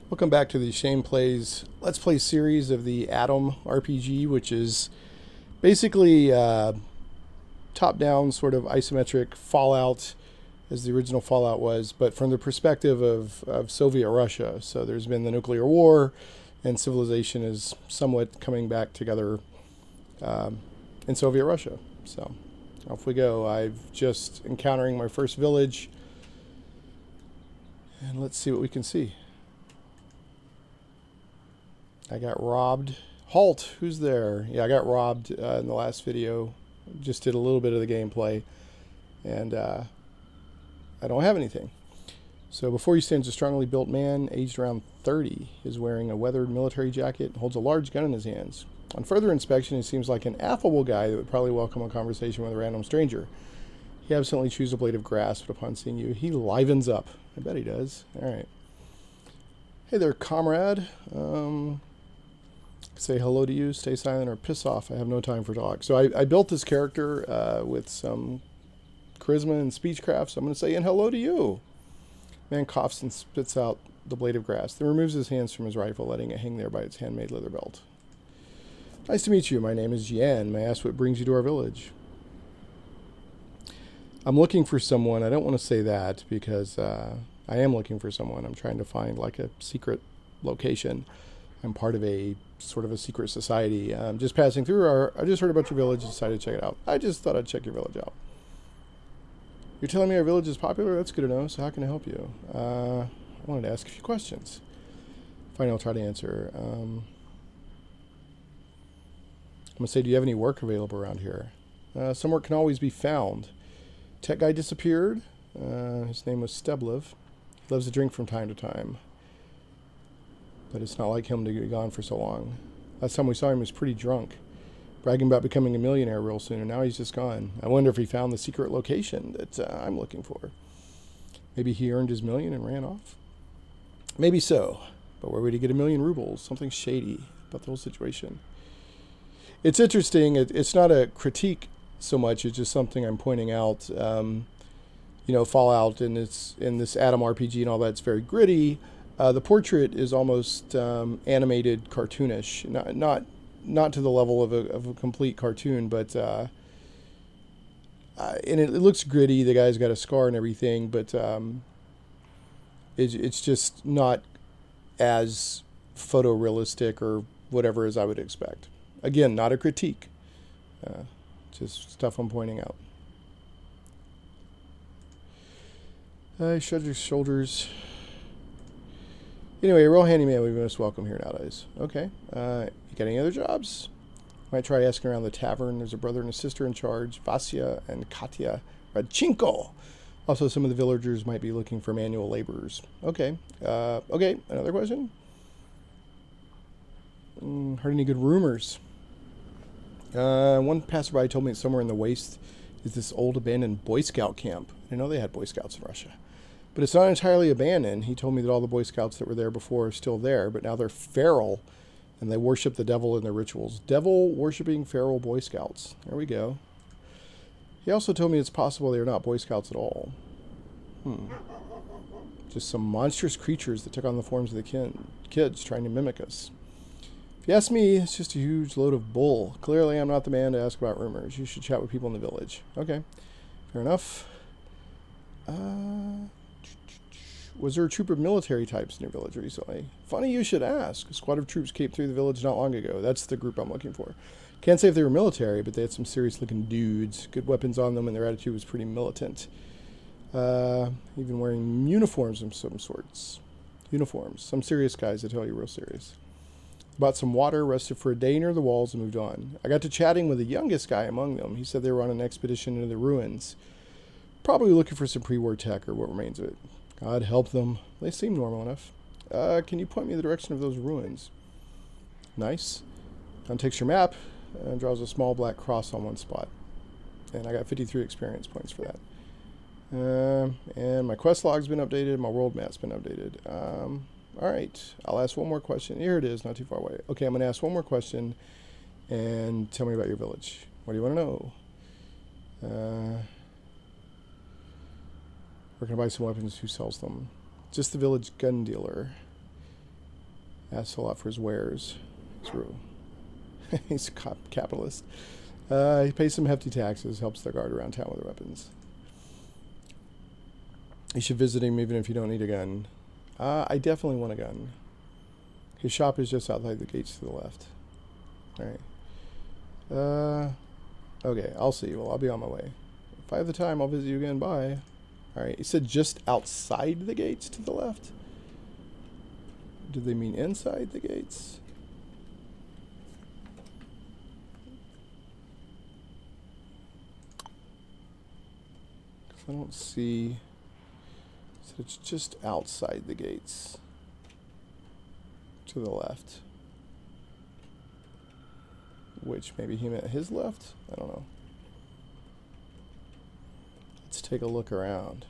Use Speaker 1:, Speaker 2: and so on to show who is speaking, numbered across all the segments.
Speaker 1: Welcome back to the Shane Plays Let's Play series of the Atom RPG, which is basically top-down sort of isometric Fallout, as the original Fallout was, but from the perspective of Soviet Russia. So there's been the nuclear war, and civilization is somewhat coming back together in Soviet Russia. So off we go. I've just encountering my first village, and let's see what we can see. I got robbed. Halt! Who's there? Yeah, I got robbed in the last video. Just did a little bit of the gameplay. And I don't have anything. So before you stands a strongly built man, aged around 30. He is wearing a weathered military jacket and holds a large gun in his hands. On further inspection, he seems like an affable guy that would probably welcome a conversation with a random stranger. He absently chews a blade of grass, but upon seeing you, he livens up. I bet he does. Alright. Hey there, comrade. Say hello to you, stay silent, or piss off. I have no time for talk. So I built this character with some charisma and speechcraft, so I'm going to say hello to you. Man coughs and spits out the blade of grass, then removes his hands from his rifle, letting it hang there by its handmade leather belt. Nice to meet you. My name is Jian. May I ask what brings you to our village? I'm looking for someone. I don't want to say that because I am looking for someone. I'm trying to find like a secret location. I'm part of a sort of a secret society. Just passing through. I just heard about your village and decided to check it out. I just thought I'd check your village out. You're telling me our village is popular? That's good to know. So how can I help you? I wanted to ask a few questions. Fine, I'll try to answer. I'm going to say, do you have any work available around here? Some work can always be found. Tech guy disappeared. His name was Steblev. He loves to drink from time to time. But it's not like him to be gone for so long. Last time we saw him, he was pretty drunk, bragging about becoming a millionaire real soon, and now he's just gone. I wonder if he found the secret location that I'm looking for. Maybe he earned his million and ran off? Maybe so. But where would he get 1,000,000 rubles? Something shady about the whole situation. It's interesting. It's not a critique so much. It's just something I'm pointing out. You know, Fallout and in this Atom RPG and all that, it's very gritty. The portrait is almost animated, cartoonish, not to the level of a complete cartoon, but and it looks gritty. The guy's got a scar and everything, but it's just not as photorealistic or whatever as I would expect. Again, not a critique, just stuff I'm pointing out. He shrugs his shoulders. Anyway, a real handyman would be most welcome here nowadays. Okay. You got any other jobs? Might try asking around the tavern. There's a brother and a sister in charge, Vasya and Katya Radchenko. Also, some of the villagers might be looking for manual laborers. Okay. Okay, another question? Heard any good rumors? One passerby told me that somewhere in the waste is this old abandoned Boy Scout camp. I know they had Boy Scouts in Russia. But it's not entirely abandoned. He told me that all the Boy Scouts that were there before are still there, but now they're feral, and they worship the devil in their rituals. Devil-worshipping feral Boy Scouts. There we go. He also told me it's possible they're not Boy Scouts at all. Just some monstrous creatures that took on the forms of the kids trying to mimic us. If you ask me, it's just a huge load of bull. Clearly, I'm not the man to ask about rumors. You should chat with people in the village. Okay, fair enough. Was there a troop of military types in your village recently? Funny you should ask. A squad of troops came through the village not long ago. That's the group I'm looking for. Can't say if they were military, but they had some serious-looking dudes. Good weapons on them, and their attitude was pretty militant. Even wearing uniforms of some sorts. Uniforms. Some serious guys, I tell you, real serious. Bought some water, rested for a day near the walls, and moved on. I got to chatting with the youngest guy among them. He said they were on an expedition into the ruins. Probably looking for some pre-war tech or what remains of it. God help them. They seem normal enough. Can you point me in the direction of those ruins? Nice. John takes your map and draws a small black cross on one spot. And I got 53 experience points for that. And my quest log's been updated. My world map's been updated. Alright. I'll ask one more question. Here it is, not too far away. Okay, I'm going to ask one more question. And tell me about your village. What do you want to know? Where can I buy some weapons? Who sells them? Just the village gun dealer. Asks a lot for his wares. He's a capitalist. He pays some hefty taxes, helps their guard around town with their weapons. You should visit him even if you don't need a gun. I definitely want a gun. His shop is just outside the gates to the left. Alright. Okay, I'll see you. Well, I'll be on my way. If I have the time, I'll visit you again. Bye. Alright, he said just outside the gates to the left? Did they mean inside the gates? I don't see... So it's just outside the gates. To the left. Which maybe he meant his left? I don't know. Let's take a look around.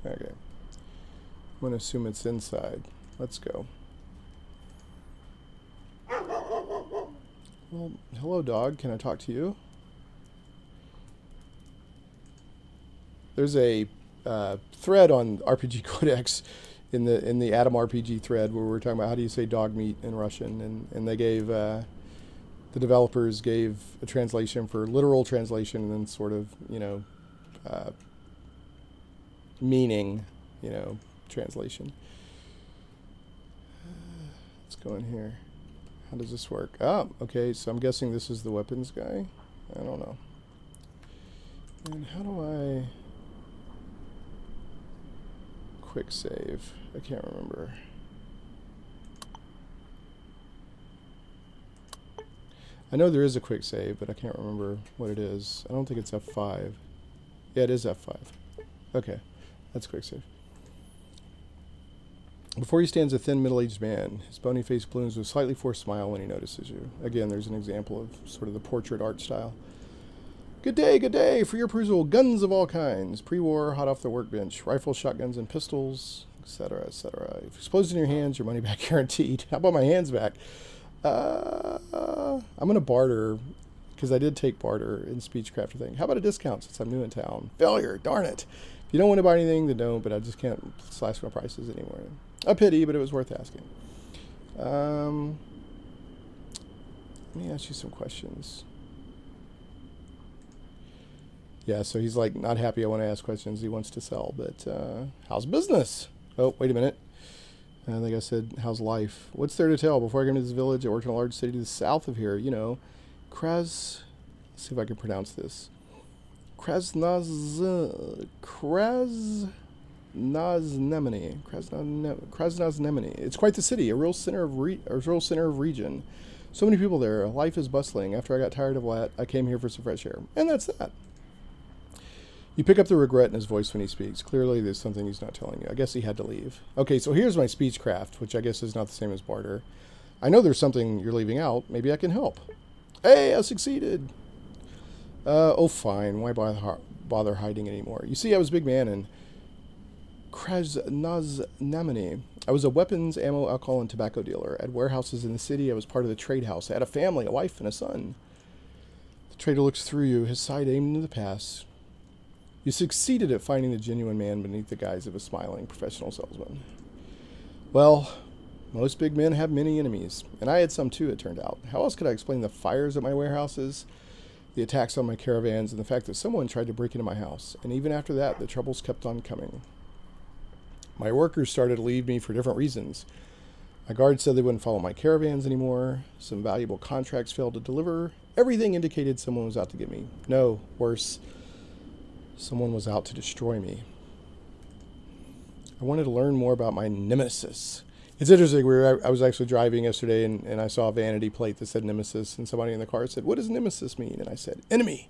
Speaker 1: Okay. I'm going to assume it's inside. Let's go. Well, hello dog. Can I talk to you? There's a thread on RPG Codex in the Atom RPG thread where we're talking about how do you say dog meat in Russian, and they gave the developers gave a translation for literal translation and then sort of meaning translation. Let's go in here. How does this work? Oh, okay. So I'm guessing this is the weapons guy. I don't know. And how do I quick save? I can't remember. I know there is a quick save, but I can't remember what it is. I don't think it's F5. Yeah, it is F5. Okay, that's quick save. Before you stands a thin, middle-aged man. His bony face blooms with a slightly forced smile when he notices you. Again, there's an example of sort of the portrait art style. Good day, for your perusal, guns of all kinds. Pre-war, hot off the workbench. Rifles, shotguns, and pistols, etc., etc. If exploded in your hands, your money back guaranteed. How about my hands back? I'm going to barter, because I did take barter in Speechcraft thing. How about a discount since I'm new in town? Failure, darn it. If you don't want to buy anything, then don't, but I just can't slash my prices anymore. A pity, but it was worth asking. Let me ask you some questions. Yeah, so he's like not happy I want to ask questions. He wants to sell, but how's business? Oh, wait a minute. I think I said, how's life? What's there to tell? Before I came to this village, I worked in a large city to the south of here. You know, let's see if I can pronounce this. Krasnaznemany. It's quite the city, a real center of region. So many people there. Life is bustling. After I got tired of that, I came here for some fresh air. And that's that. You pick up the regret in his voice when he speaks. Clearly, there's something he's not telling you. I guess he had to leave. Okay, so here's my speechcraft, which I guess is not the same as barter. I know there's something you're leaving out. Maybe I can help. Hey, I succeeded. Oh, fine. Why bother hiding anymore? You see, I was a big man in Krasnaznemany. I was a weapons, ammo, alcohol, and tobacco dealer. At warehouses in the city, I was part of the trade house. I had a family, a wife, and a son. The trader looks through you, his sight aimed into the past. You succeeded at finding the genuine man beneath the guise of a smiling professional salesman. Well, most big men have many enemies, and I had some too, it turned out. How else could I explain the fires at my warehouses, the attacks on my caravans, and the fact that someone tried to break into my house? And even after that, the troubles kept on coming. My workers started to leave me for different reasons. My guards said they wouldn't follow my caravans anymore. Some valuable contracts failed to deliver. Everything indicated someone was out to get me. No, worse, someone was out to destroy me. I wanted to learn more about my nemesis. It's interesting, I was actually driving yesterday and I saw a vanity plate that said nemesis, and somebody in the car said, what does nemesis mean? And I said, enemy.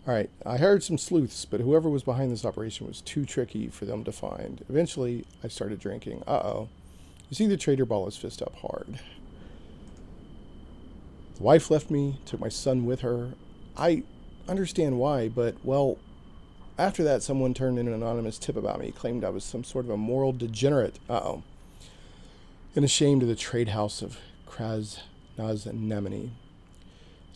Speaker 1: All right, I hired some sleuths, but whoever was behind this operation was too tricky for them to find. Eventually, I started drinking. Uh-oh. You see, the trader ball his fist up hard. The wife left me, took my son with her. I understand why, but, well, after that, someone turned in an anonymous tip about me, claimed I was some sort of a moral degenerate. Uh-oh. And ashamed of the trade house of Krasnaznemany.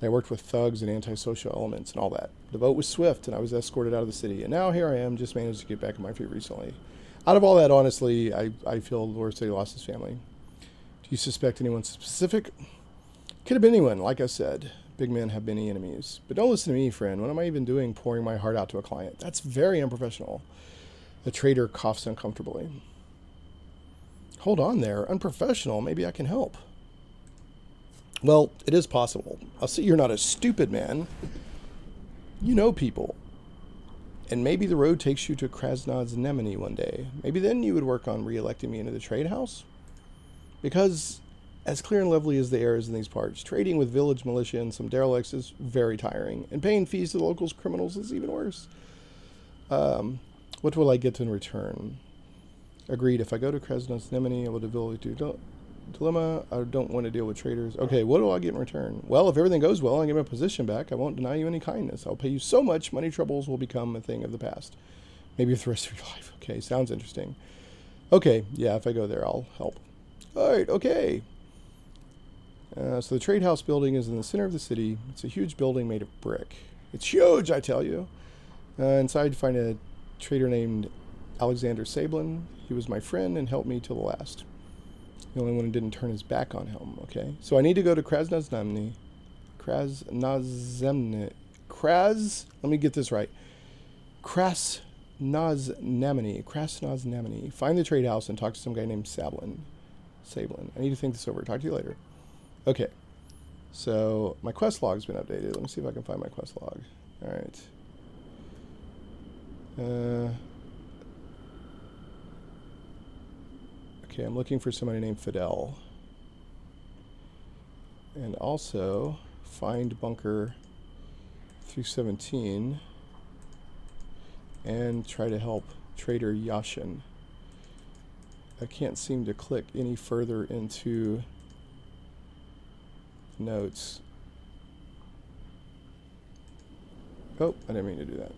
Speaker 1: I worked with thugs and antisocial elements and all that. The vote was swift, and I was escorted out of the city. And now here I am, just managed to get back on my feet recently. Out of all that, honestly, I feel the worst that he lost his family. Do you suspect anyone specific? Could have been anyone, like I said. Big men have many enemies. But don't listen to me, friend. What am I even doing pouring my heart out to a client? That's very unprofessional. The trader coughs uncomfortably. Hold on there. Unprofessional. Maybe I can help. Well, it is possible. I'll see you're not a stupid man. You know people. And maybe the road takes you to Krasnodnemany one day. Maybe then you would work on re-electing me into the trade house. Because, as clear and lovely as the air is in these parts, trading with village militia and some derelicts is very tiring. And paying fees to the locals criminals is even worse. What will I get in return? Agreed. If I go to Krasnodnemany, I will develop dilemma. I don't want to deal with traders. Okay, what do I get in return? Well, if everything goes well and I get my position back, I won't deny you any kindness. I'll pay you so much, money troubles will become a thing of the past. Maybe for the rest of your life. Okay, sounds interesting. Okay, yeah, if I go there, I'll help. All right, okay. So the trade house building is in the center of the city. It's a huge building made of brick. It's huge, I tell you. Inside, you find a trader named Alexander Sablin. He was my friend and helped me till the last. The only one who didn't turn his back on him, okay? So I need to go to Krasnodnemany. Let me get this right. Krasnodnemany. Find the trade house and talk to some guy named Sablin. I need to think this over. Talk to you later. Okay. So my quest log's been updated. Let me see if I can find my quest log. All right. Okay, I'm looking for somebody named Fidel. And also, find bunker 317 and try to help Trader Yashin. I can't seem to click any further into notes. Oh, I didn't mean to do that.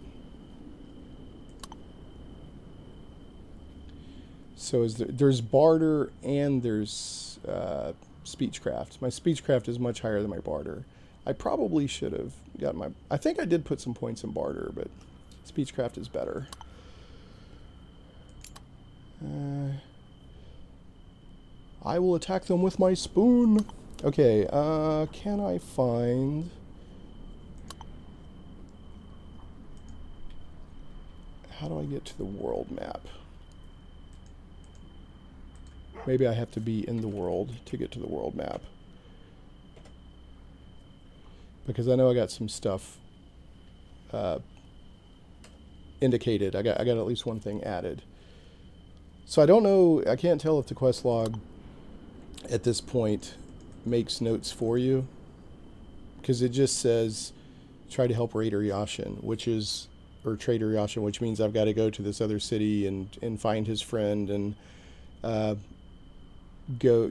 Speaker 1: So there's barter and there's speechcraft. My speechcraft is much higher than my barter. I probably should have got my... I think I did put some points in barter, but speechcraft is better. I will attack them with my spoon. Okay, can I find... How do I get to the world map? Maybe I have to be in the world to get to the world map. Because I know I got some stuff indicated. I got at least one thing added. So I don't know, I can't tell if the quest log at this point makes notes for you. Because it just says try to help Trader Yashin, which means I've got to go to this other city and find his friend and go,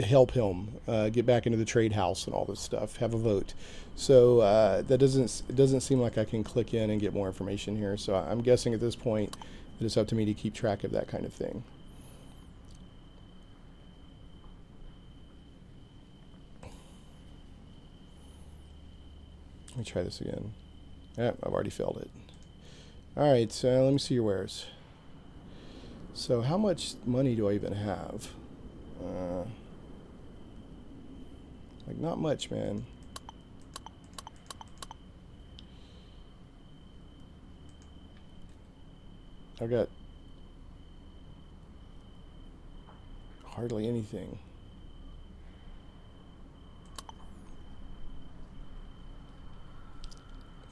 Speaker 1: help him get back into the trade house and all this stuff, have a vote. So it doesn't seem like I can click in and get more information here. So I'm guessing at this point that it's up to me to keep track of that kind of thing. Let me try this again. Yep, I've already failed it. All right, so let me see your wares. So how much money do I even have? Like, not much, man. I've got hardly anything.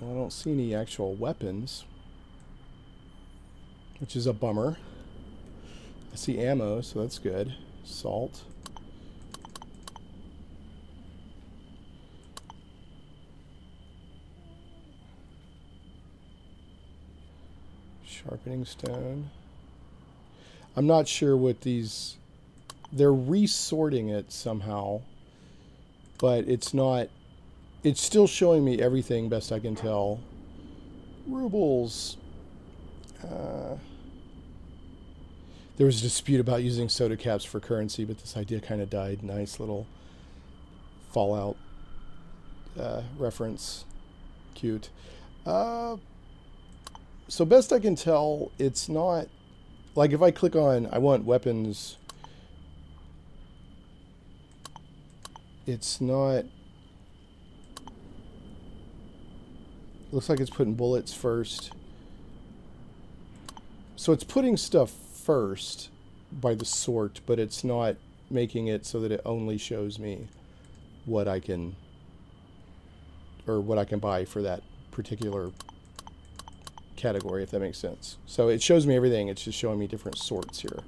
Speaker 1: Well, I don't see any actual weapons, which is a bummer. I see ammo, so that's good. Salt. Sharpening stone. I'm not sure what these... They're resorting it somehow, but it's not... It's still showing me everything best I can tell. Rubles. There was a dispute about using soda caps for currency, but this idea kind of died. Nice little Fallout reference. Cute. So best I can tell, it's not... Like, if I click on, I want weapons, it's not... Looks like it's putting bullets first. So it's putting stuff first by the sort, but it's not making it so that it only shows me what I can, or what I can buy for that particular category, if that makes sense. So it shows me everything. It's just showing me different sorts here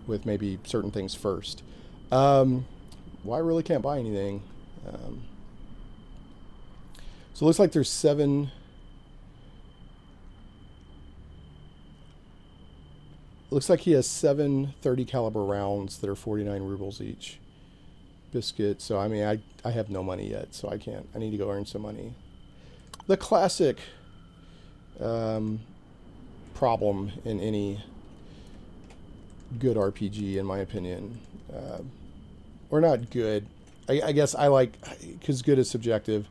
Speaker 1: with maybe certain things first. Well, I really can't buy anything. So it looks like there's 7. Looks like he has 7 30 caliber rounds that are 49 rubles each. Biscuit. So I mean, I have no money yet, so I can't. I need to go earn some money. The classic problem in any good RPG, in my opinion, or not good. I guess I like, because good is subjective.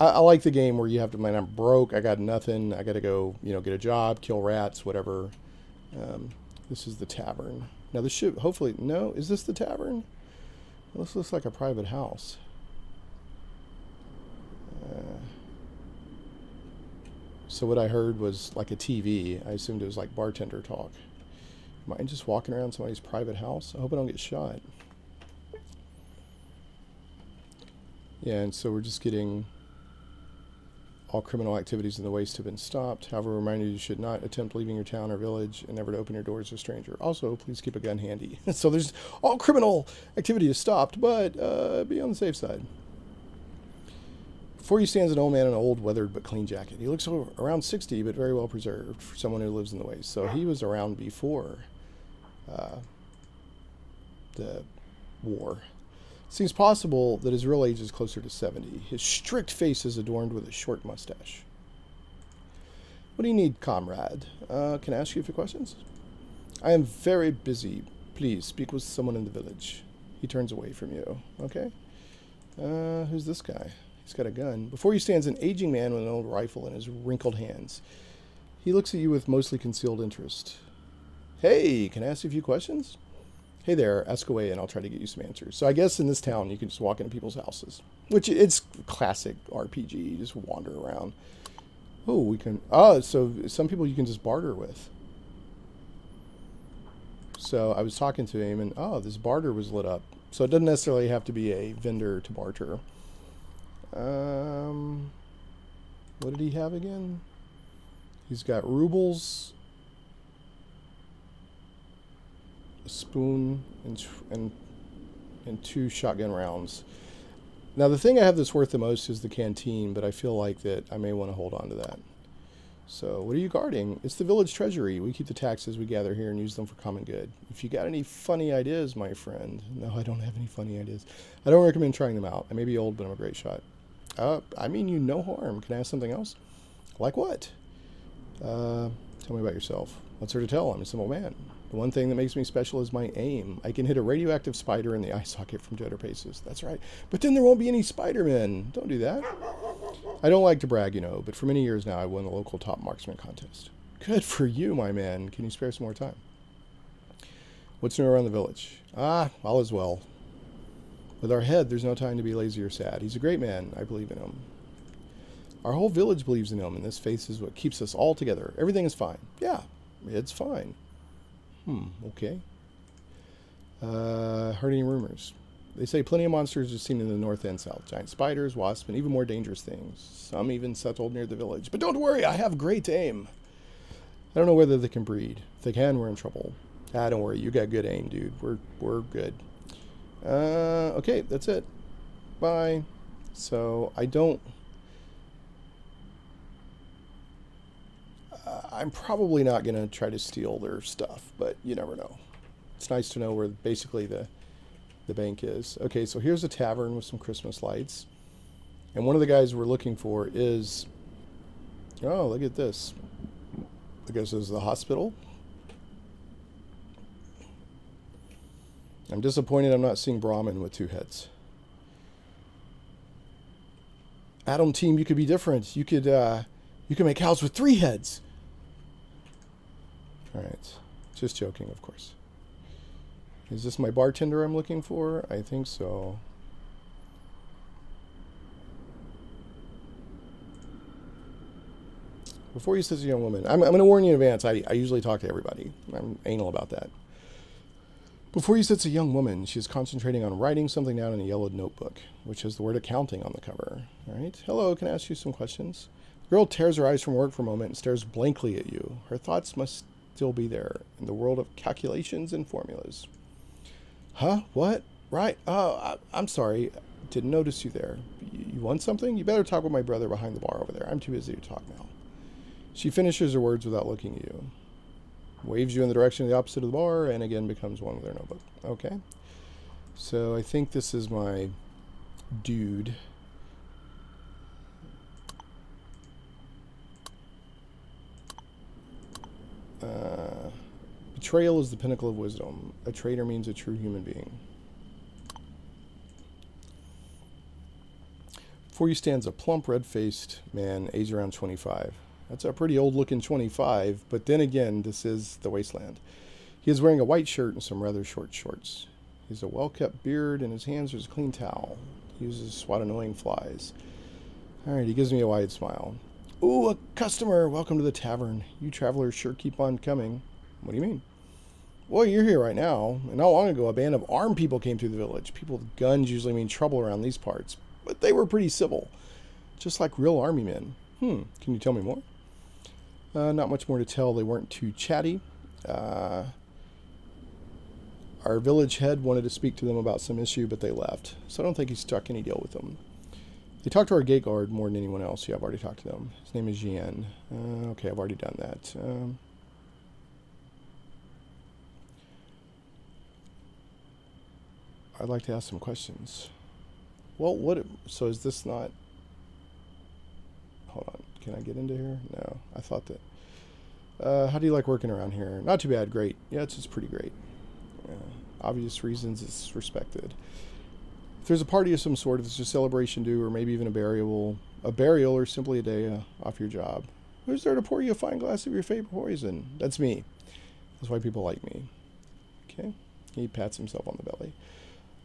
Speaker 1: I like the game where you have to, man, I'm broke, I got nothing, I got to go, you know, get a job, kill rats, whatever. This is the tavern. Now this should, hopefully, no, is this the tavern? This looks like a private house. So what I heard was like a TV. I assumed it was like bartender talk. Am I just walking around somebody's private house? I hope I don't get shot. Yeah, and so we're just getting all criminal activities in the waste have been stopped. However, reminder you should not attempt leaving your town or village and never to open your doors to a stranger. Also, please keep a gun handy. So there's all criminal activity is stopped, but be on the safe side. Before you stands an old man in an old, weathered but clean jacket. He looks around 60, but very well preserved for someone who lives in the waste. So he was around before the war. Seems possible that his real age is closer to 70. His strict face is adorned with a short mustache. What do you need, comrade? Can I ask you a few questions? I am very busy. Please speak with someone in the village. He turns away from you. Okay. Who's this guy? He's got a gun. Before you stands an aging man with an old rifle in his wrinkled hands. He looks at you with mostly concealed interest. Hey, can I ask you a few questions? Hey there, ask away and I'll try to get you some answers. So I guess in this town you can just walk into people's houses, which it's classic RPG. You just wander around. Oh, we can... Oh, so some people you can just barter with. So I was talking to him and, oh, this barter was lit up. So it doesn't necessarily have to be a vendor to barter. What did he have again? He's got rubles, a spoon, and 2 shotgun rounds. Now the thing I have that's worth the most is the canteen, but I feel like that I may want to hold on to that. So what are you guarding? It's the village treasury. We keep the taxes we gather here and use them for common good. If you got any funny ideas, my friend. No, I don't have any funny ideas. I don't recommend trying them out. I may be old, but I'm a great shot. I mean you no harm. Can I ask something else? Like what? Tell me about yourself. What's there to tell? I'm a simple man. The one thing that makes me special is my aim. I can hit a radioactive spider in the eye socket from 200 paces. That's right. But then there won't be any Spider-Men. Don't do that. I don't like to brag, you know, but for many years now I won the local top marksman contest. Good for you, my man. Can you spare some more time? What's new around the village? Ah, all is well. With our head, there's no time to be lazy or sad. He's a great man. I believe in him. Our whole village believes in him, and this faith is what keeps us all together. Everything is fine. Yeah, it's fine. Okay. Heard any rumors? They say plenty of monsters are seen in the north and south. Giant spiders, wasps, and even more dangerous things. Some even settled near the village. But don't worry, I have great aim. I don't know whether they can breed. If they can, we're in trouble. Ah, don't worry, you got good aim, dude. We're good. Okay, that's it. Bye. So, I don't... I'm probably not going to try to steal their stuff, but you never know. It's nice to know where basically the bank is. Okay, so here's a tavern with some Christmas lights. And one of the guys we're looking for is... Oh, look at this. I guess this is the hospital. I'm disappointed I'm not seeing Brahmin with 2 heads. Adam team, you could be different. You could make cows with 3 heads. All right. Just joking, of course. Is this my bartender I'm looking for? I think so. Before you says a young woman, I'm going to warn you in advance. I usually talk to everybody. I'm anal about that. Before you sits a young woman. She's concentrating on writing something down in a yellowed notebook, which has the word accounting on the cover. All right. Hello, can I ask you some questions? The girl tears her eyes from work for a moment and stares blankly at you. Her thoughts must still be there in the world of calculations and formulas. Huh? What? Right. Oh, I'm sorry. Didn't notice you there. You want something? You better talk with my brother behind the bar over there. I'm too busy to talk now. She finishes her words without looking at you. Waves you in the direction of the opposite of the bar, and again becomes one with their notebook. Okay. So I think this is my dude. Betrayal is the pinnacle of wisdom. A traitor means a true human being. Before you stands a plump, red-faced man, age around 25. That's a pretty old-looking 25, but then again, this is the Wasteland. He is wearing a white shirt and some rather short shorts. He has a well-kept beard, and his hands are a clean towel. He uses to swat annoying flies. All right, he gives me a wide smile. Ooh, a customer! Welcome to the tavern. You travelers sure keep on coming. What do you mean? Well, you're here right now, and not long ago, a band of armed people came through the village. People with guns usually mean trouble around these parts, but they were pretty civil, just like real army men. Can you tell me more? Not much more to tell. They weren't too chatty. Our village head wanted to speak to them about some issue, but they left. So I don't think he struck any deal with them. They talked to our gate guard more than anyone else. Yeah, I've already talked to them. His name is Jian. Okay, I've already done that. I'd like to ask some questions. Well, so is this not... Hold on. Can I get into here? No, I thought that. How do you like working around here? Not too bad. Great. Yeah, it's just pretty great. Obvious reasons it's respected. If there's a party of some sort, if it's a celebration due, or maybe even a burial or simply a day off your job, who's there to pour you a fine glass of your favorite poison? That's me. That's why people like me. Okay. He pats himself on the belly.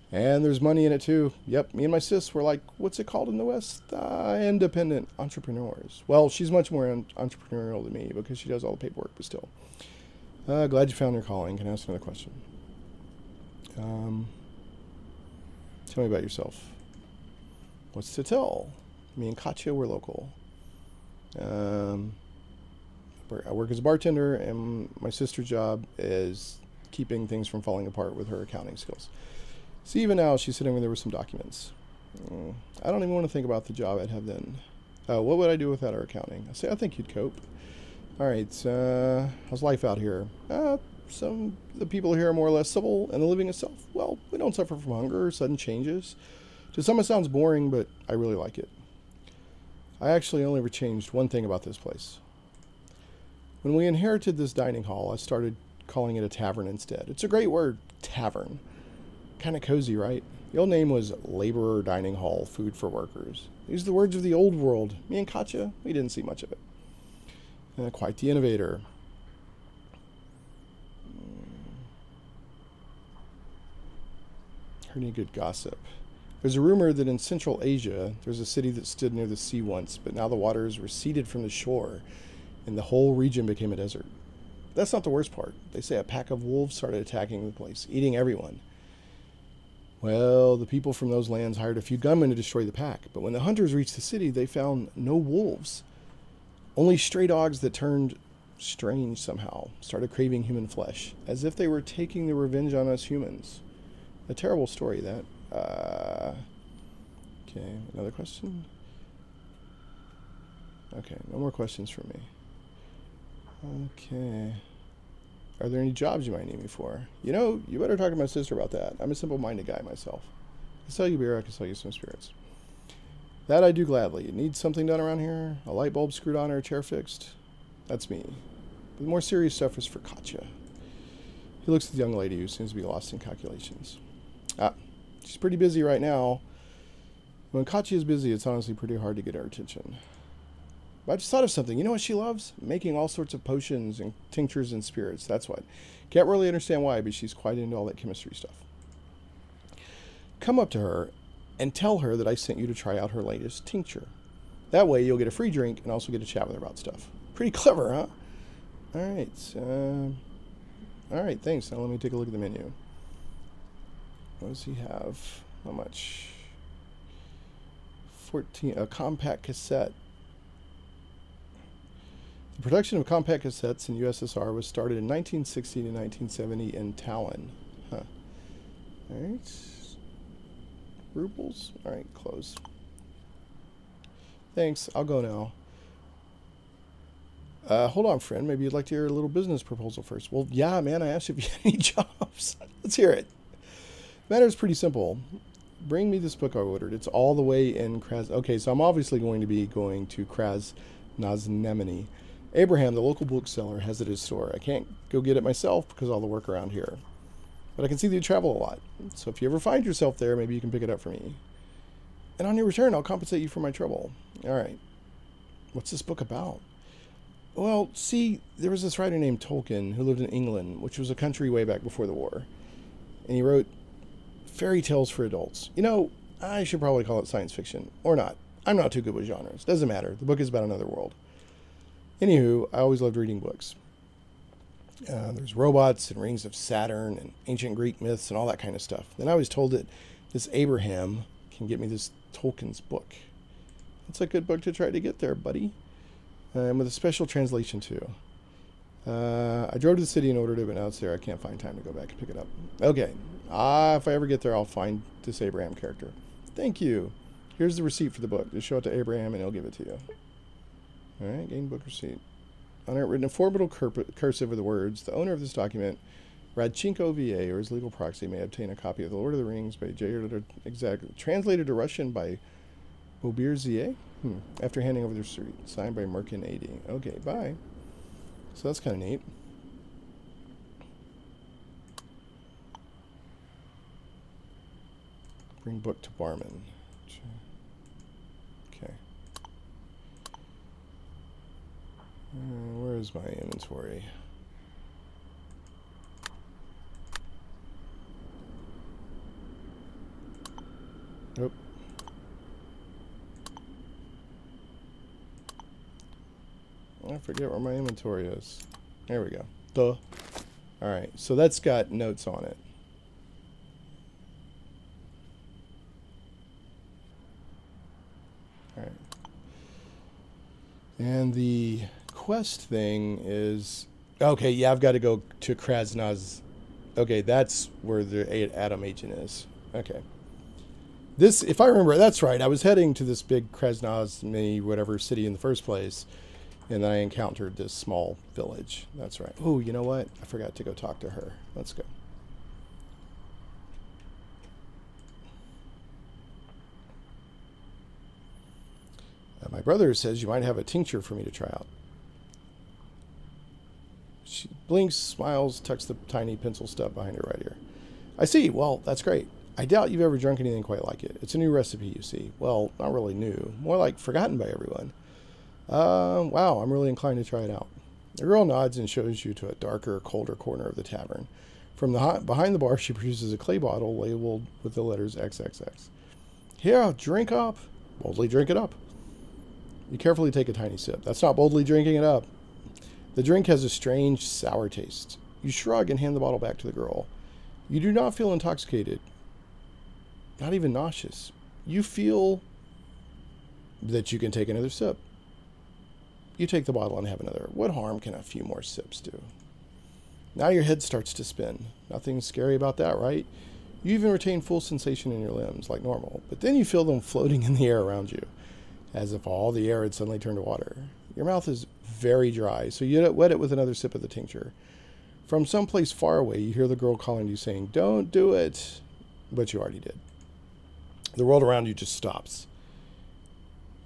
Speaker 1: And there's money in it too. Yep, me and my sis were like, what's it called in the West? Independent entrepreneurs. Well, she's much more entrepreneurial than me because she does all the paperwork, but still. Glad you found your calling. Can I ask another question? Tell me about yourself. What's to tell? Me and Katya were local. I work as a bartender, and my sister's job is keeping things from falling apart with her accounting skills. See, even now, she's sitting there with some documents. I don't even want to think about the job I'd have then. What would I do without our accounting? I think you'd cope. All right, how's life out here? The people here are more or less civil, and the living itself, well, we don't suffer from hunger or sudden changes. To some, it sounds boring, but I really like it. I actually only ever changed one thing about this place. When we inherited this dining hall, I started calling it a tavern instead. It's a great word, tavern. Kind of cozy, right? The old name was Laborer Dining Hall, Food for Workers. These are the words of the old world. Me and Katya, we didn't see much of it. Quite the innovator. Heard any good gossip? There's a rumor that in Central Asia, there's a city that stood near the sea once, but now the waters receded from the shore, and the whole region became a desert. That's not the worst part. They say a pack of wolves started attacking the place, eating everyone. Well, the people from those lands hired a few gunmen to destroy the pack, but when the hunters reached the city, they found no wolves. Only stray dogs that turned strange somehow, started craving human flesh, as if they were taking their revenge on us humans. A terrible story, that. Okay, another question? Okay, no more questions from me. Okay. Are there any jobs you might need me for? You know, you better talk to my sister about that. I'm a simple-minded guy myself. I can sell you beer, I can sell you some spirits. That I do gladly. You need something done around here? A light bulb screwed on or a chair fixed? That's me. But the more serious stuff is for Katya. He looks at the young lady, who seems to be lost in calculations. Ah, she's pretty busy right now. When Kachi is busy, it's honestly pretty hard to get her attention. But I just thought of something. You know what she loves? Making all sorts of potions and tinctures and spirits. That's what. Can't really understand why, but she's quite into all that chemistry stuff. Come up to her and tell her that I sent you to try out her latest tincture. That way you'll get a free drink and also get to chat with her about stuff. Pretty clever, huh? Alright, thanks. Now let me take a look at the menu. What does he have? How much? 14. A compact cassette. The production of compact cassettes in USSR was started in 1960 to 1970 in Tallinn. Huh. Alright. Rubles? Alright, close. Thanks, I'll go now. Hold on, friend. Maybe you'd like to hear a little business proposal first. Well, yeah, man, I asked if you had any jobs. Let's hear it. The matter is pretty simple. Bring me this book I ordered. It's all the way in Kras... Okay, so I'm obviously going to be going to Krasnoye. Abraham, the local bookseller, has it at his store. I can't go get it myself because of all the work around here. But I can see that you travel a lot. So if you ever find yourself there, maybe you can pick it up for me. And on your return, I'll compensate you for my trouble. All right. What's this book about? Well, see, there was this writer named Tolkien who lived in England, which was a country way back before the war. And he wrote fairy tales for adults. You know, I should probably call it science fiction. Or not. I'm not too good with genres. Doesn't matter. The book is about another world. Anywho, I always loved reading books. There's robots and rings of Saturn and ancient Greek myths and all that kind of stuff. Then I was told that this Abraham can get me this Tolkien's book. It's a good book to try to get there, buddy. And with a special translation, too. I drove to the city and ordered it, but now it's there. I can't find time to go back and pick it up. Okay. If I ever get there, I'll find this Abraham character. Thank you. Here's the receipt for the book. Just show it to Abraham, and he'll give it to you. All right, gain book receipt. On it, written in formidable cursive with the words, the owner of this document, Radchenko VA, or his legal proxy, may obtain a copy of The Lord of the Rings by exactly translated to Russian by Bobir after handing over the receipt, signed by Merkin AD. Okay, bye. So that's kind of neat. Bring book to barman. Okay. Where is my inventory? Nope. I forget where my inventory is. There we go. Duh. Alright, so that's got notes on it. Alright. And the quest thing is... Okay, yeah, I've got to go to Krasnoye. Okay, that's where the Atom agent is. Okay. This, if I remember, that's right. I was heading to this big Krasnoye, whatever city in the first place. And then I encountered this small village. That's right. Oh, you know what? I forgot to go talk to her. Let's go. My brother says you might have a tincture for me to try out. She blinks, smiles, tucks the tiny pencil stub behind her right ear. I see. Well, that's great. I doubt you've ever drunk anything quite like it. It's a new recipe, you see. Well, not really new. More like forgotten by everyone. Wow, I'm really inclined to try it out. The girl nods and shows you to a darker, colder corner of the tavern. From behind the bar, she produces a clay bottle labeled with the letters XXX. Here, drink up. Boldly drink it up. You carefully take a tiny sip. That's not boldly drinking it up. The drink has a strange, sour taste. You shrug and hand the bottle back to the girl. You do not feel intoxicated. Not even nauseous. You feel that you can take another sip. You take the bottle and have another. What harm can a few more sips do? Now your head starts to spin. Nothing scary about that, right? You even retain full sensation in your limbs, like normal. But then you feel them floating in the air around you, as if all the air had suddenly turned to water. Your mouth is very dry, so you wet it with another sip of the tincture. From someplace far away, you hear the girl calling you, saying, "Don't do it." But you already did. The world around you just stops.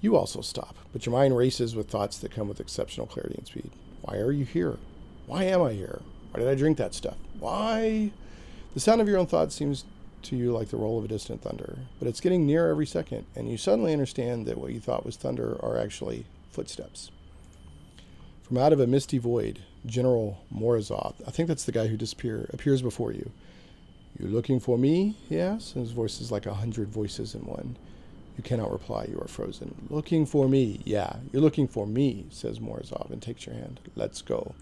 Speaker 1: You also stop, but your mind races with thoughts that come with exceptional clarity and speed. Why are you here? Why am I here? Why did I drink that stuff? Why? The sound of your own thoughts seems to you like the roll of a distant thunder, but it's getting nearer every second, and you suddenly understand that what you thought was thunder are actually footsteps. From out of a misty void, General Morozov, I think that's the guy who appears before you. You looking for me? He asks, and his voice is like 100 voices in one. You cannot reply. You are frozen. Looking for me? Yeah, you're looking for me, says Morozov, and takes your hand. Let's go.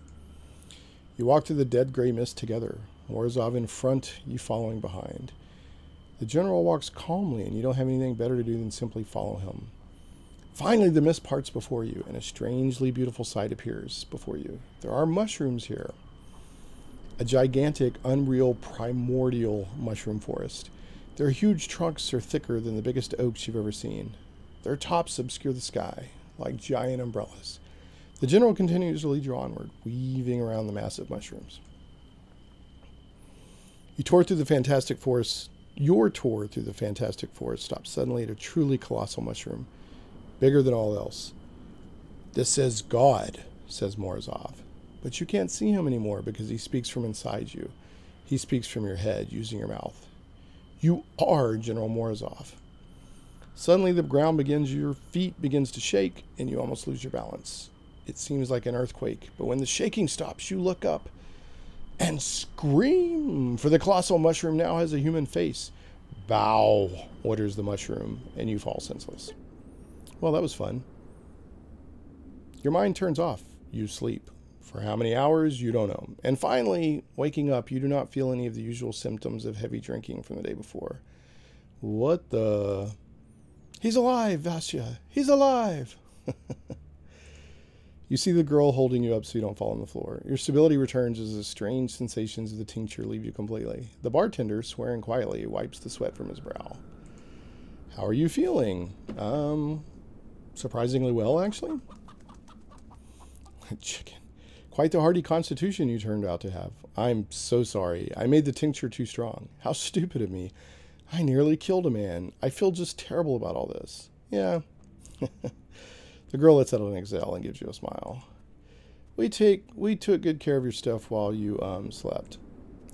Speaker 1: You walk through the dead gray mist together. Morozov in front, you following behind. The general walks calmly, and you don't have anything better to do than simply follow him. Finally, the mist parts before you, and a strangely beautiful sight appears before you. There are mushrooms here. A gigantic, unreal, primordial mushroom forest. Their huge trunks are thicker than the biggest oaks you've ever seen. Their tops obscure the sky, like giant umbrellas. The general continues to lead you onward, weaving around the massive mushrooms. Your tour through the fantastic forest stops suddenly at a truly colossal mushroom, bigger than all else. This is God, says Morozov. But you can't see him anymore because he speaks from inside you. He speaks from your head, using your mouth. You are General Morozov. Suddenly your feet begins to shake, and you almost lose your balance. It seems like an earthquake, but when the shaking stops, you look up and scream, for the colossal mushroom now has a human face. Bow, orders the mushroom, and you fall senseless. Well, that was fun. Your mind turns off. You sleep. For how many hours, you don't know. And finally, waking up, you do not feel any of the usual symptoms of heavy drinking from the day before. What the... He's alive, Vasya. He's alive. You see the girl holding you up so you don't fall on the floor. Your stability returns as the strange sensations of the tincture leave you completely. The bartender, swearing quietly, wipes the sweat from his brow. How are you feeling? Surprisingly well, actually. Chicken. Quite the hardy constitution you turned out to have. I'm so sorry. I made the tincture too strong. How stupid of me. I nearly killed a man. I feel just terrible about all this. Yeah. The girl lets out an exhale and gives you a smile. We took good care of your stuff while you slept.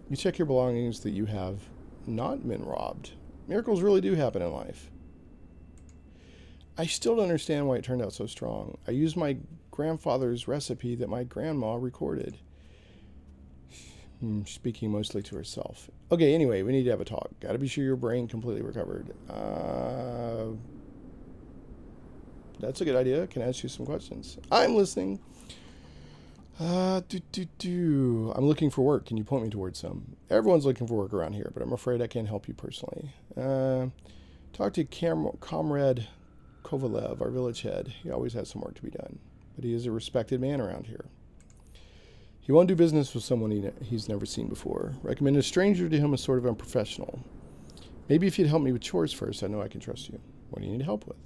Speaker 1: You check your belongings that you have not been robbed. Miracles really do happen in life. I still don't understand why it turned out so strong. I used my grandfather's recipe that my grandma recorded. Speaking mostly to herself. Okay, anyway, we need to have a talk. Gotta be sure your brain completely recovered. That's a good idea. Can I ask you some questions? I'm listening. I'm looking for work. Can you point me towards some? Everyone's looking for work around here, but I'm afraid I can't help you personally. Talk to Comrade Kovalev, our village head. He always has some work to be done, but he is a respected man around here. He won't do business with someone he's never seen before. Recommend a stranger to him as sort of unprofessional. Maybe if you'd help me with chores first, I know I can trust you. What do you need help with?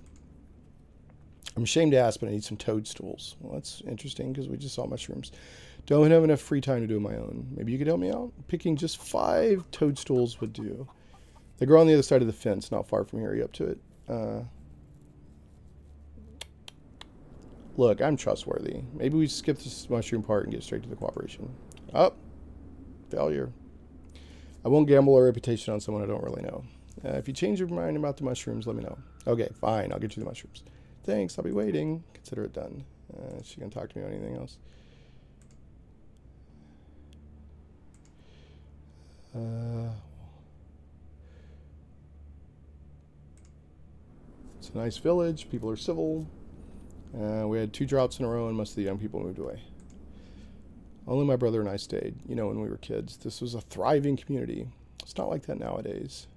Speaker 1: I'm ashamed to ask, but I need some toadstools. Well, that's interesting because we just saw mushrooms. Don't have enough free time to do it on my own. Maybe you could help me out? Picking just 5 toadstools would do. They grow on the other side of the fence, not far from here. Are you up to it? Look, I'm trustworthy. Maybe we skip this mushroom part and get straight to the cooperation. Oh, failure. I won't gamble our reputation on someone I don't really know. If you change your mind about the mushrooms, let me know. Okay, fine. I'll get you the mushrooms. Thanks. I'll be waiting. Consider it done. Is she going to talk to me about anything else? It's a nice village. People are civil. We had 2 droughts in a row and most of the young people moved away. Only my brother and I stayed, you know, when we were kids. This was a thriving community. It's not like that nowadays.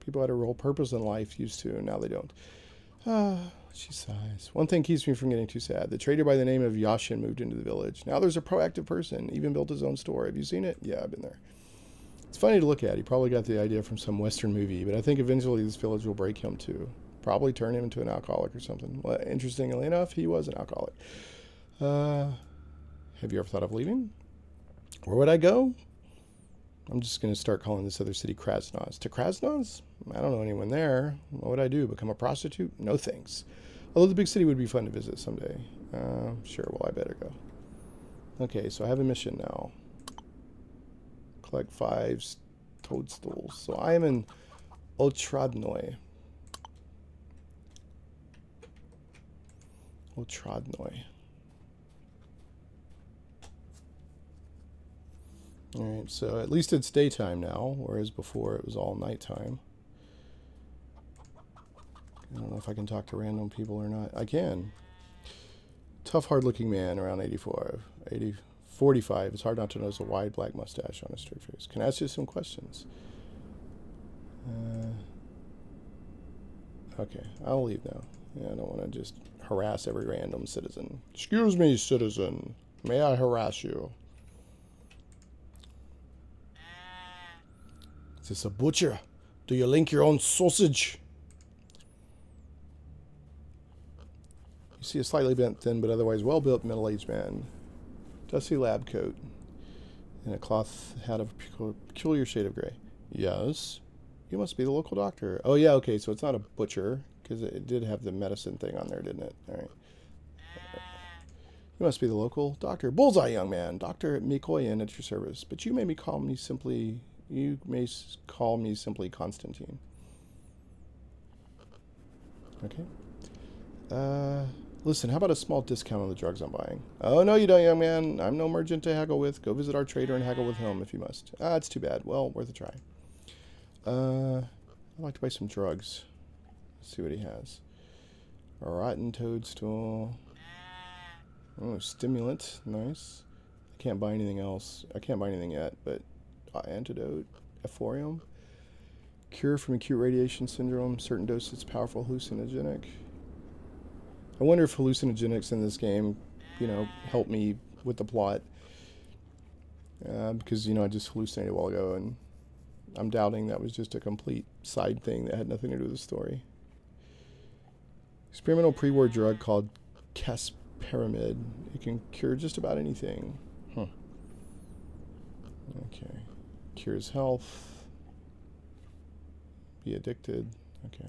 Speaker 1: People had a real purpose in life, used to, and now they don't. She sighs. One thing keeps me from getting too sad. The trader by the name of Yashin moved into the village. Now there's a proactive person, even built his own store. Have you seen it? Yeah, I've been there. It's funny to look at. He probably got the idea from some Western movie, but I think eventually this village will break him too. Probably turn him into an alcoholic or something. Well, interestingly enough, he was an alcoholic. Have you ever thought of leaving? Where would I go? I'm just going to start calling this other city Krasnoz. To Krasnoz? I don't know anyone there. What would I do? Become a prostitute? No thanks. Although the big city would be fun to visit someday. Sure, well, I better go. Okay, so I have a mission now. Collect 5 toadstools. So I am in Otradnoye. Otradnoye. Alright, so at least it's daytime now, whereas before it was all nighttime. I don't know if I can talk to random people or not. I can. Tough, hard-looking man, around 45. It's hard not to notice a wide black mustache on his straight face. Can I ask you some questions? Okay, I'll leave now. Yeah, I don't want to just harass every random citizen. Excuse me, citizen. May I harass you? Is this a butcher? Do you link your own sausage? You see a slightly bent, thin, but otherwise well-built middle-aged man. Dusty lab coat. And a cloth hat of a peculiar shade of gray. Yes? You must be the local doctor. Oh, yeah, okay, so it's not a butcher, because it did have the medicine thing on there, didn't it? All right. You must be the local doctor. Bullseye, young man. Dr. Mikoyan at your service. But you may call me simply... You may call me simply Constantine. Okay. Listen, how about a small discount on the drugs I'm buying? Oh, no, you don't, young man. I'm no merchant to haggle with. Go visit our trader and haggle with him if you must. Ah, it's too bad. Well, worth a try. I'd like to buy some drugs. Let's see what he has. A rotten toadstool. Oh, stimulant. Nice. I can't buy anything else. I can't buy anything yet, but antidote. Ephorium. Cure from acute radiation syndrome. Certain doses powerful hallucinogenic. I wonder if hallucinogenics in this game, you know, help me with the plot. Because, you know, I just hallucinated a while ago, and I'm doubting that was just a complete side thing that had nothing to do with the story. Experimental pre-war drug called Casperamide. It can cure just about anything. Huh. Okay. Cures health. Be addicted. Okay.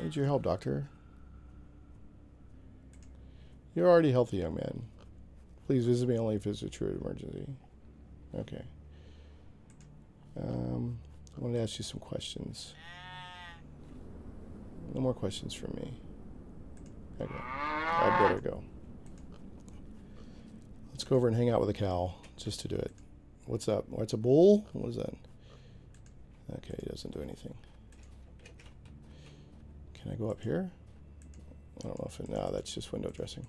Speaker 1: Need your help, doctor. You're already healthy, young man. Please visit me only if it's a true emergency. Okay. I wanted to ask you some questions. No more questions from me. Okay. I'd better go. Let's go over and hang out with a cow, just to do it. What's up? Oh, it's a bull? What is that? Okay, he doesn't do anything. Can I go up here? I don't know if it... No, that's just window dressing.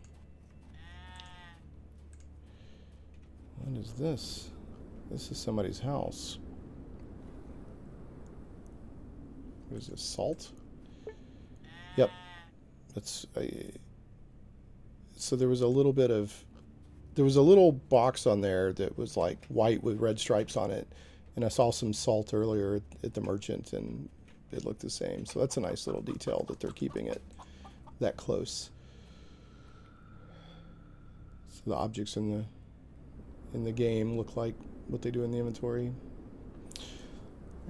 Speaker 1: What is this? This is somebody's house. What is this? Salt? Yep. That's... so there was a little bit of... There was a little box on there that was like white with red stripes on it. And I saw some salt earlier at the merchant, and it looked the same. So that's a nice little detail that they're keeping it that close. So the objects in the game look like what they do in the inventory.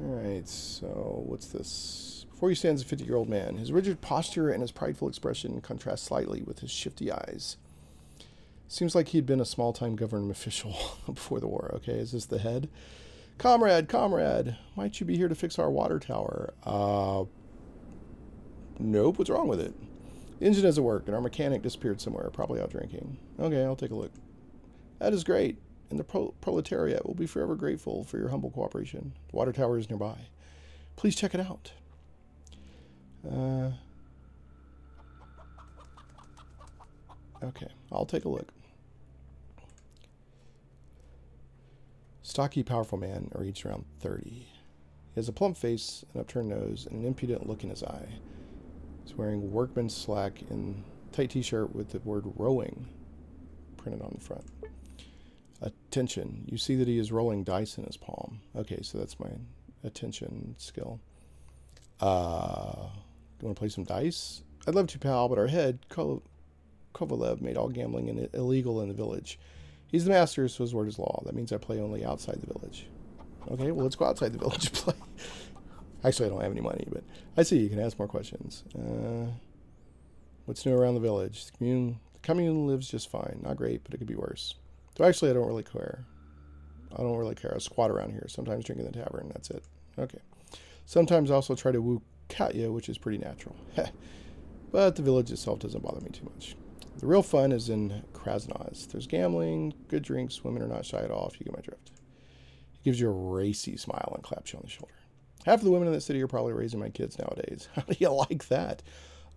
Speaker 1: Alright, so what's this? Before you stands a 50-year-old man. His rigid posture and his prideful expression contrast slightly with his shifty eyes. Seems like he'd been a small-time government official before the war. Okay, is this the head? Comrade, comrade, might you be here to fix our water tower? Nope, what's wrong with it? The engine doesn't work, and our mechanic disappeared somewhere, probably out drinking. Okay, I'll take a look. That is great, and the proletariat will be forever grateful for your humble cooperation. The water tower is nearby. Please check it out. Okay, I'll take a look. Stocky, powerful man, aged around 30. He has a plump face, an upturned nose, and an impudent look in his eye. He's wearing workman's slack and tight t-shirt with the word rowing printed on the front. Attention. You see that he is rolling dice in his palm. Okay, so that's my attention skill. You want to play some dice? I'd love to, pal, but our head, Kovalev, made all gambling illegal in the village. He's the master, so his word is law. That means I play only outside the village. Okay, well, let's go outside the village and play. Actually, I don't have any money, but I see. You can ask more questions. What's new around the village? The commune lives just fine. Not great, but it could be worse. So actually, I don't really care. I don't really care. I squat around here, sometimes drinking the tavern. That's it. Okay. Sometimes I also try to woo Katya, which is pretty natural. But the village itself doesn't bother me too much. The real fun is in Krasnoz. There's gambling, good drinks, women are not shy at all, if you get my drift. He gives you a racy smile and claps you on the shoulder. Half of the women in the city are probably raising my kids nowadays. How do you like that?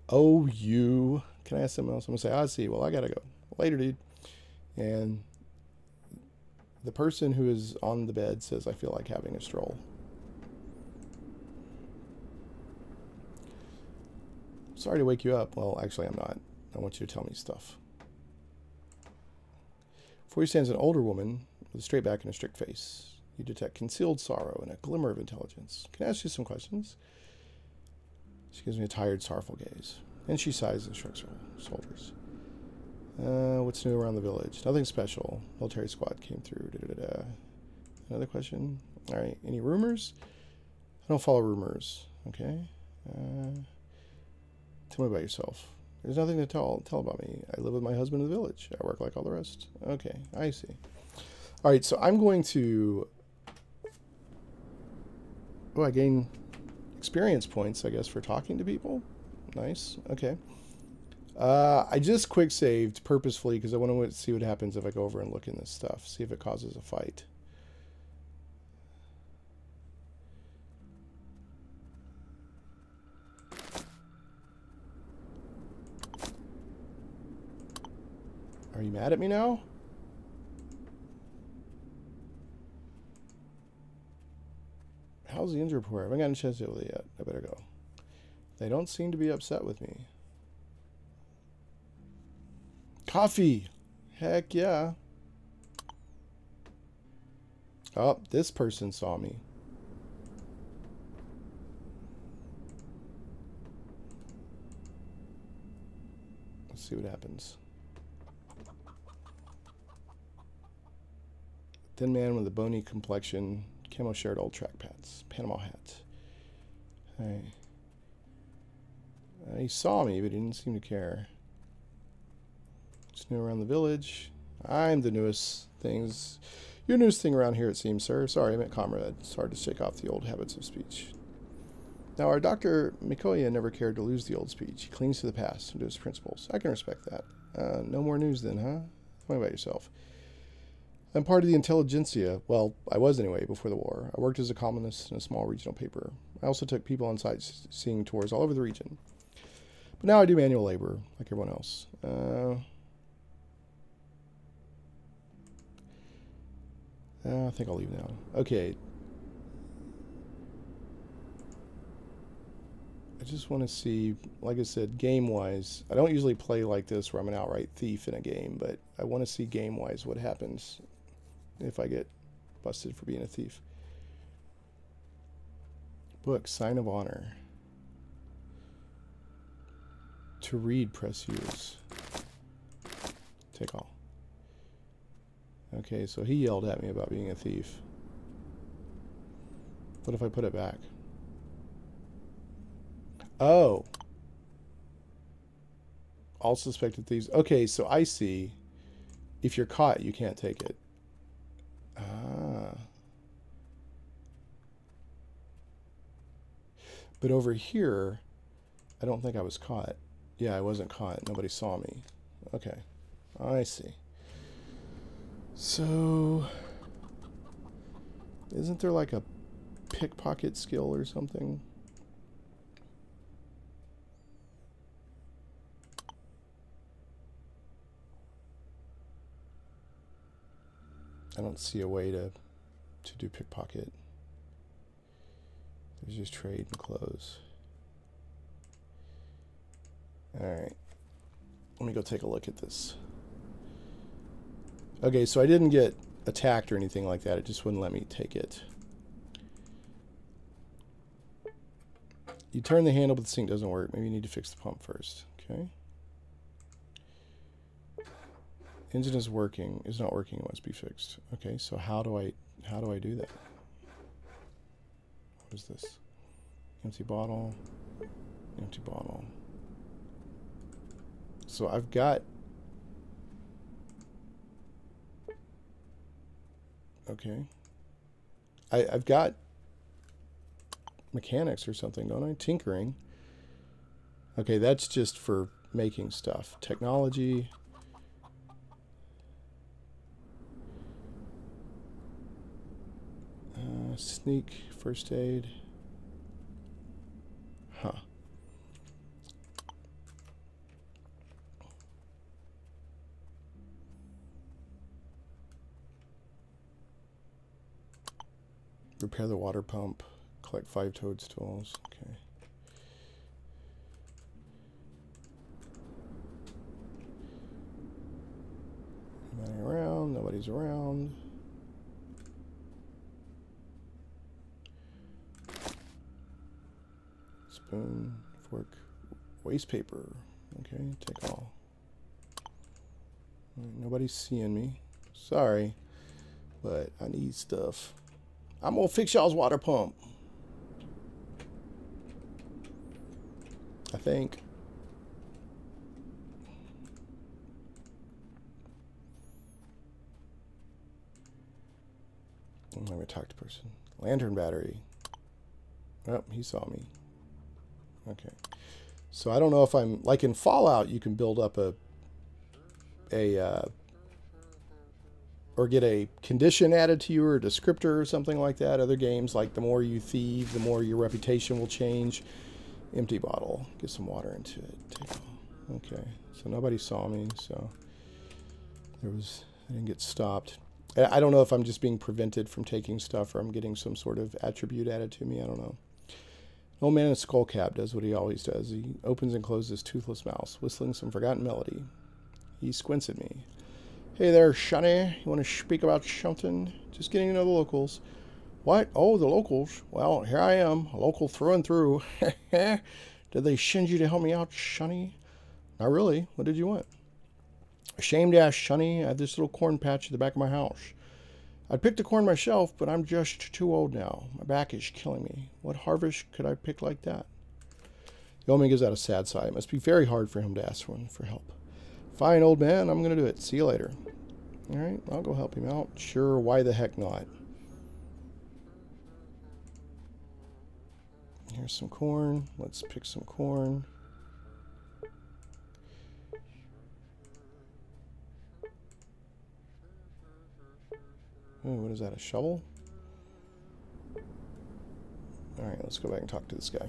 Speaker 1: Oh, you. Can I ask someone else? I'm going to say, I see. Well, I got to go. Later, dude. And the person who is on the bed says, I feel like having a stroll. Sorry to wake you up. Well, actually, I'm not. I want you to tell me stuff. Before you stands an older woman with a straight back and a strict face. You detect concealed sorrow and a glimmer of intelligence. Can I ask you some questions? She gives me a tired, sorrowful gaze. And she sighs and shrugs her shoulders. What's new around the village? Nothing special. Military squad came through. Another question? All right. Any rumors? I don't follow rumors. Okay. Tell me about yourself. There's nothing to tell about me. I live with my husband in the village. I work like all the rest. Okay. I see. All right. So I'm going to... Oh, I gain experience points, I guess, for talking to people. Nice. Okay. I just quick saved purposefully because I want to see what happens if I go over and look in this stuff. See if it causes a fight. Are you mad at me now? How's the injury report? I haven't gotten a chance to deal with it yet. I better go. They don't seem to be upset with me. Coffee! Heck yeah. Oh, this person saw me. Let's see what happens. Thin man with a bony complexion, camo shirt, old track pants, Panama hat. Hey. He saw me, but he didn't seem to care. Just new around the village. I'm the newest things. Your newest thing around here, it seems, sir. Sorry, I meant comrade. It's hard to shake off the old habits of speech. Now, our Dr. Mikoya never cared to lose the old speech. He clings to the past and to his principles. I can respect that. No more news then, huh? Tell me about yourself. I'm part of the intelligentsia. Well, I was anyway, before the war. I worked as a columnist in a small regional paper. I also took people on sightseeing tours all over the region. But now I do manual labor, like everyone else. I think I'll leave now. Okay. I just want to see, like I said, game-wise. I don't usually play like this where I'm an outright thief in a game, but I want to see game-wise what happens if I get busted for being a thief. Book, Sign of Honor. To read, press use. Take all. Okay, so he yelled at me about being a thief. What if I put it back? Oh. All suspected thieves. Okay, so I see. If you're caught, you can't take it. Ah. But over here, I don't think I was caught. Yeah, I wasn't caught. Nobody saw me. Okay. I see. So, isn't there like a pickpocket skill or something? I don't see a way to do pickpocket. There's just trade and close. Alright. Let me go take a look at this. Okay, so I didn't get attacked or anything like that. It just wouldn't let me take it. You turn the handle, but the sink doesn't work. Maybe you need to fix the pump first. Okay. Engine is working. Is not working. It must be fixed. Okay, so how do I do that? What is this? Empty bottle. Empty bottle. So I've got Okay. I've got mechanics or something, don't I? Tinkering. Okay, that's just for making stuff. Technology. Sneak, first aid. Huh. Repair the water pump. Collect 5 toadstools. Okay. Nobody around. Nobody's around. Spoon, fork, waste paper. Okay, take all. Right, nobody's seeing me. Sorry, but I need stuff. I'm gonna fix y'all's water pump. I think. I'm gonna talk to person. Lantern battery. Oh, he saw me. Okay. So I don't know if I'm like in Fallout. You can build up or get a condition added to you or a descriptor or something like that. Other games, like the more you thieve, the more your reputation will change. Empty bottle. Get some water into it. Take all. Okay. So nobody saw me. So I didn't get stopped. I don't know if I'm just being prevented from taking stuff or I'm getting some sort of attribute added to me. I don't know. Old man in a skull cap does what he always does. He opens and closes his toothless mouth, whistling some forgotten melody. He squints at me. Hey there, Shunny. You want to speak about something? Just getting to know the locals. What? Oh, the locals. Well, here I am, a local through and through. Did they send you to help me out, Shunny? Not really. What did you want? Ashamed ass, Shunny. I have this little corn patch at the back of my house. I'd pick the corn myself, but I'm just too old now. My back is killing me. What harvest could I pick like that? The old man gives out a sad sigh. It must be very hard for him to ask one for help. Fine, old man. I'm going to do it. See you later. All right, I'll go help him out. Sure, why the heck not? Here's some corn. Let's pick some corn. Oh, what is that, a shovel? Alright, let's go back and talk to this guy.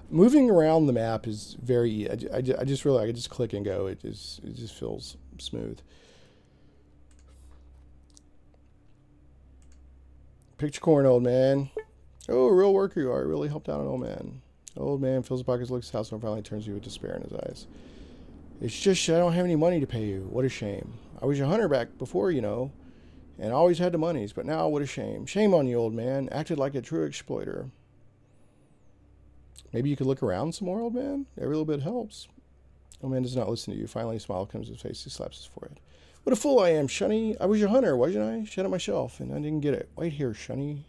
Speaker 1: Moving around the map is very... I just realized I could just click and go. It just feels smooth. Picture corn, old man. Oh, a real worker you are. You really helped out an old man. Old man fills the pockets, looks at the house, and finally turns to you with despair in his eyes. It's just I don't have any money to pay you. What a shame. I was your hunter back before, you know. And I always had the monies, but now what a shame. Shame on you, old man. Acted like a true exploiter. Maybe you could look around some more, old man? Every little bit helps. Old man does not listen to you. Finally, a smile comes to his face. He slaps his forehead. What a fool I am, Shunny. I was your hunter, wasn't I? Shut up myself, and I didn't get it. Wait here, Shunny. And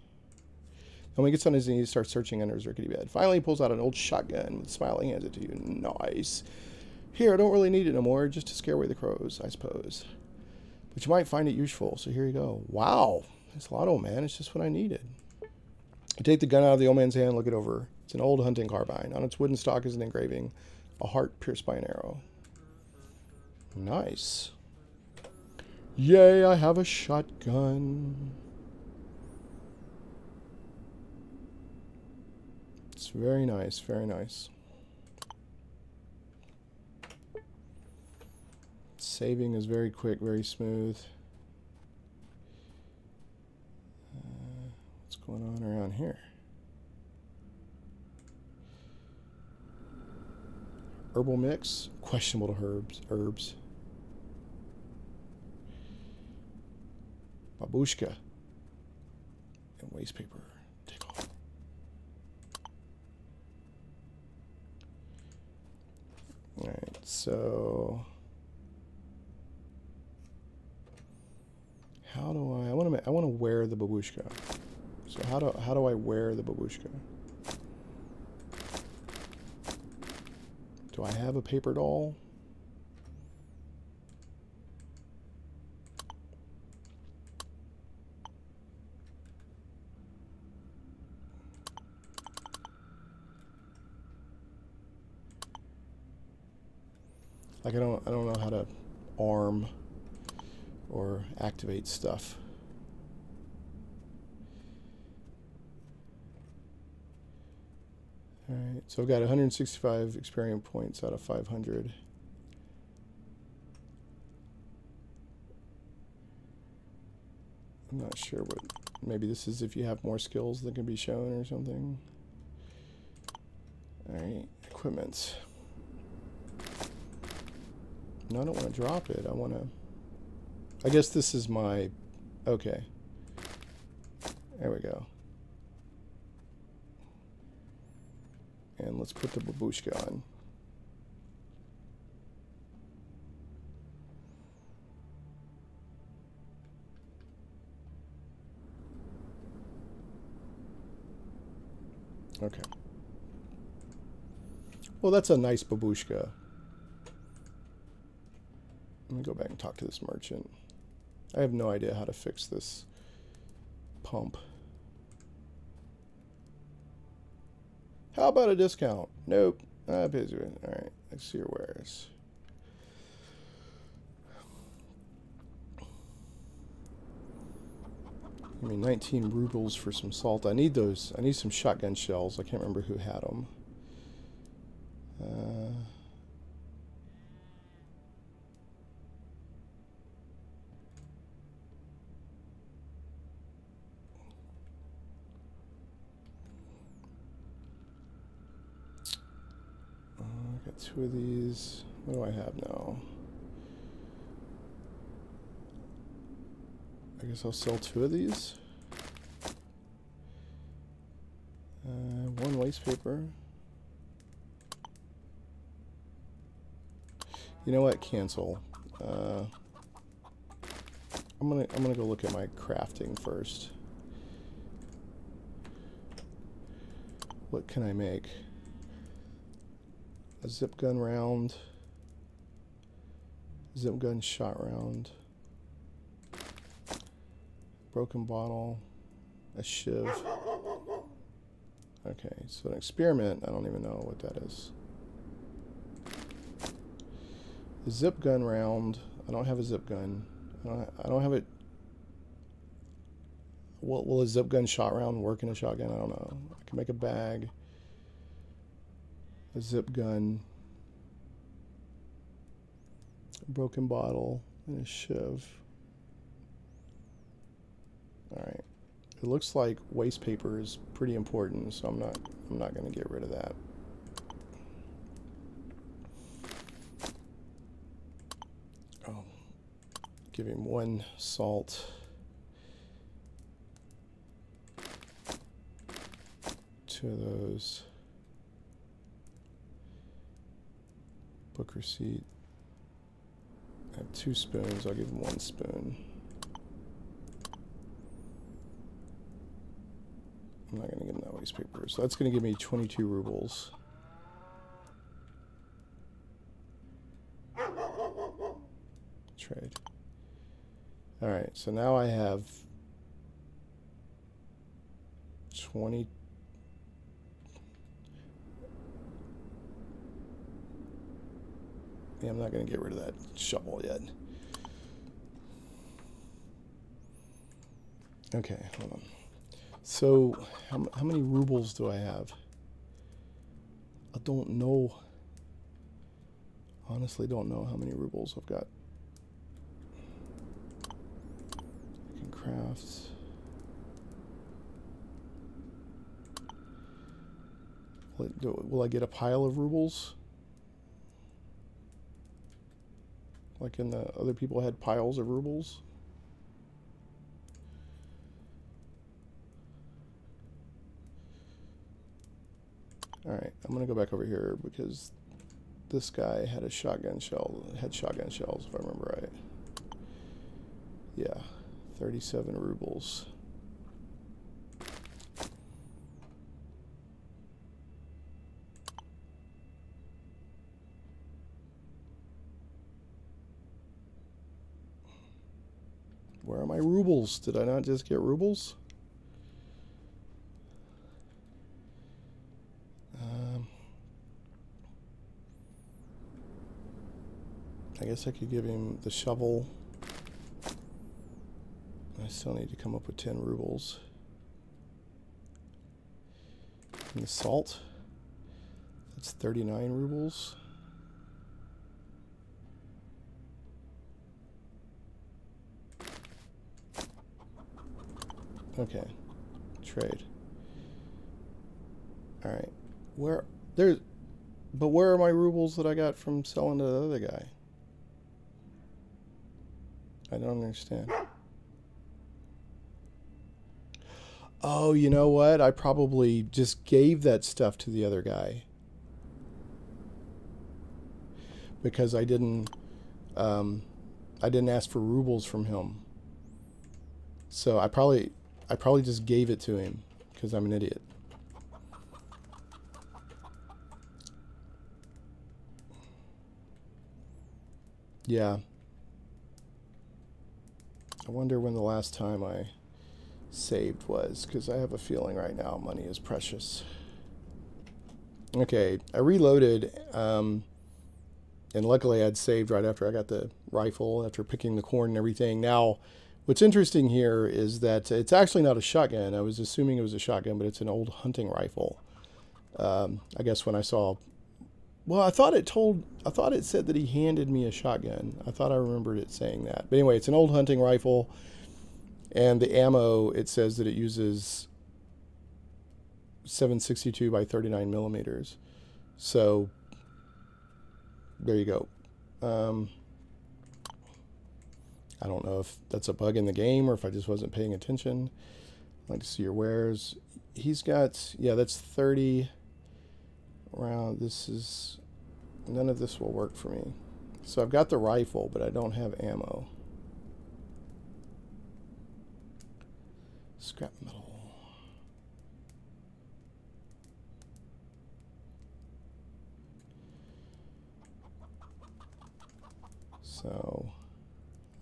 Speaker 1: when he gets on his knees, starts searching under his rickety bed. Finally, he pulls out an old shotgun with a smile. He hands it to you. Nice. Here, I don't really need it no more, just to scare away the crows, I suppose. But you might find it useful, so here you go. Wow, that's a lot, old man. It's just what I needed. You take the gun out of the old man's hand, look it over. It's an old hunting carbine. On its wooden stock is an engraving, a heart pierced by an arrow. Nice. Yay, I have a shotgun. It's very nice, very nice. Saving is very quick, very smooth. What's going on around here? Herbal mix, questionable herbs. Babushka. And waste paper. Take all. Alright, so how do I want to wear the babushka. So how do I wear the babushka? Do I have a paper doll? Like I don't know how to arm or activate stuff. Alright, so I've got 165 experience points out of 500. I'm not sure what... Maybe this is if you have more skills that can be shown or something. Alright, equipment. No, I don't want to drop it. I want to... I guess this is my... Okay. There we go. And let's put the babushka on. Okay. Well, that's a nice babushka. Let me go back and talk to this merchant. I have no idea how to fix this pump. How about a discount? Nope. Busy. Alright, let's see your wares. Give me 19 rubles for some salt. I need those. I need some shotgun shells. I can't remember who had them. I got 2 of these. What do I have now? I guess I'll sell 2 of these. 1 waste paper. You know what? Cancel. I'm gonna go look at my crafting first. What can I make? A zip gun round. Zip gun shot round. Broken bottle. A shiv. Okay, so an experiment, I don't even know what that is. A zip gun round. I don't have a zip gun. I don't have it. Will a zip gun shot round work in a shotgun? I don't know. I can make a bag. A zip gun. A broken bottle. And a shiv. Alright. It looks like waste paper is pretty important, so I'm not going to get rid of that. Oh. Give him 1 salt. 2 of those. Book receipt. I have 2 spoons. I'll give him 1 spoon. I'm not going to give him that waste paper. So that's going to give me 22 rubles. Trade. Alright, so now I have 20. Yeah, I'm not going to get rid of that shovel yet. Okay, hold on. So, how many rubles do I have? I don't know. Honestly, don't know how many rubles I've got. I can craft. Will I get a pile of rubles? Like in the other people had piles of rubles? Alright, I'm gonna go back over here because this guy had a shotgun shell, had shotgun shells if I remember right. Yeah, 37 rubles. Where are my rubles? Did I not just get rubles? I guess I could give him the shovel. I still need to come up with 10 rubles. And the salt. That's 39 rubles. Okay. Trade. Alright. Where are my rubles that I got from selling to the other guy? I don't understand. Oh, you know what? I probably just gave that stuff to the other guy. Because I didn't ask for rubles from him. So I probably just gave it to him because I'm an idiot. Yeah. I wonder when the last time I saved was, because I have a feeling right now money is precious. Okay, I reloaded, and luckily I'd saved right after I got the rifle, after picking the corn and everything. Now, what's interesting here is that it's actually not a shotgun. I was assuming it was a shotgun, but it's an old hunting rifle. I guess when I saw... Well, I thought it said that he handed me a shotgun. I thought I remembered it saying that. But anyway, it's an old hunting rifle. And the ammo, it says that it uses 7.62 by 39 millimeters. So, there you go. I don't know if that's a bug in the game or if I just wasn't paying attention. I'd like to see your wares. He's got, yeah, that's 30 round. This is, none of this will work for me. So I've got the rifle, but I don't have ammo. Scrap metal. So,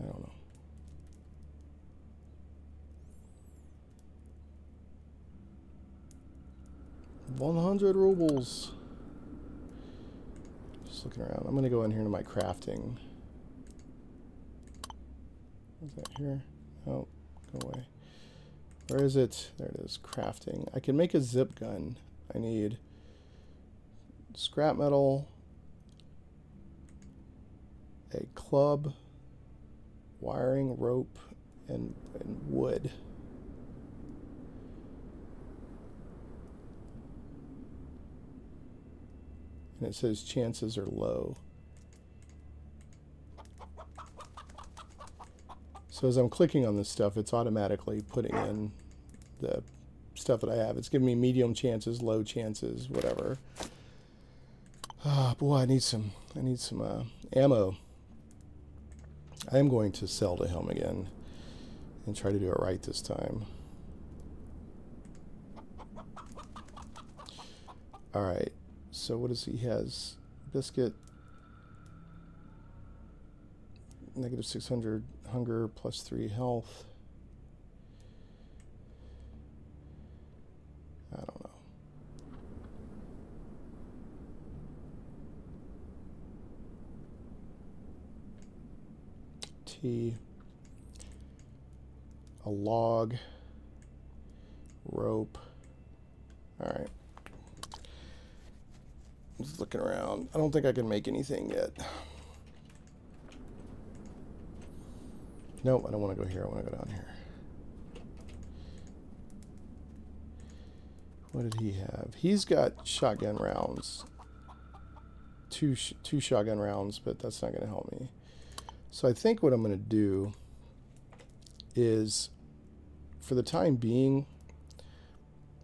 Speaker 1: I don't know. $100 rubles. Just looking around. I'm going to go in here to my crafting. Is that here? Oh, go away. Where is it? There it is. Crafting. I can make a zip gun. I need scrap metal, a club, wiring, rope, and wood. And it says chances are low. So as I'm clicking on this stuff, it's automatically putting in the stuff that I have. It's giving me medium chances, low chances, whatever. Ah, boy, I need some ammo. I am going to sell to him again and try to do it right this time. All right. So what does he has? Biscuit. Negative 600 hunger, plus 3 health. I don't know. Tea. A log. Rope. All right. I'm just looking around. I don't think I can make anything yet. Nope, I don't want to go here. I want to go down here. What did he have? He's got shotgun rounds. Two shotgun rounds, but that's not going to help me. So I think what I'm going to do is, for the time being,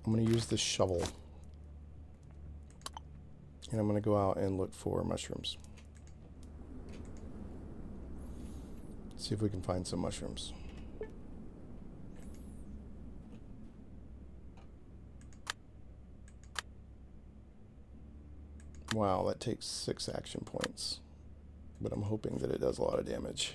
Speaker 1: I'm going to use this shovel. And I'm going to go out and look for mushrooms. See if we can find some mushrooms. Wow, that takes 6 action points. But I'm hoping that it does a lot of damage.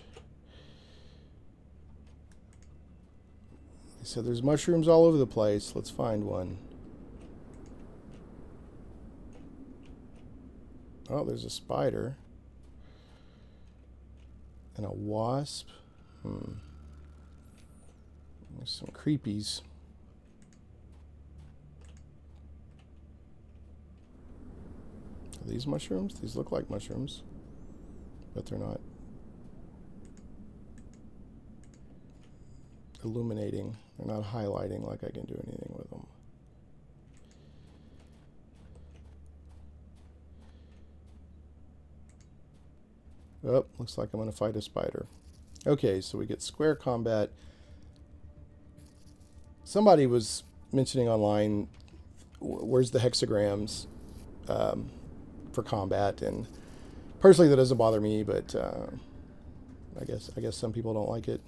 Speaker 1: So there's mushrooms all over the place. Let's find one. Oh, there's a spider. And a wasp. There's some creepies. Are these mushrooms? These look like mushrooms, but they're not illuminating. They're not highlighting like I can do anything with them. Oh, looks like I'm going to fight a spider. Okay, so we get square combat. Somebody was mentioning online, where's the hexagrams for combat, and personally that doesn't bother me, but I guess some people don't like it.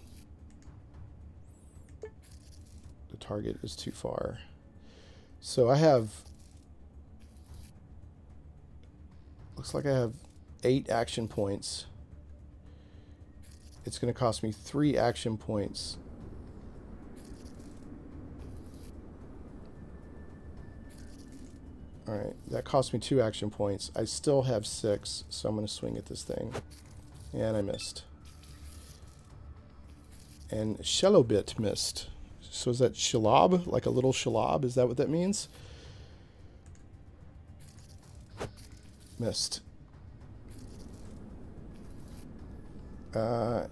Speaker 1: The target is too far. So I have, looks like I have 8 action points. It's going to cost me 3 action points. Alright, that cost me 2 action points. I still have 6, so I'm going to swing at this thing. And I missed. And Shellowbit missed. So is that Shelob? Like a little Shelob? Is that what that means? Missed.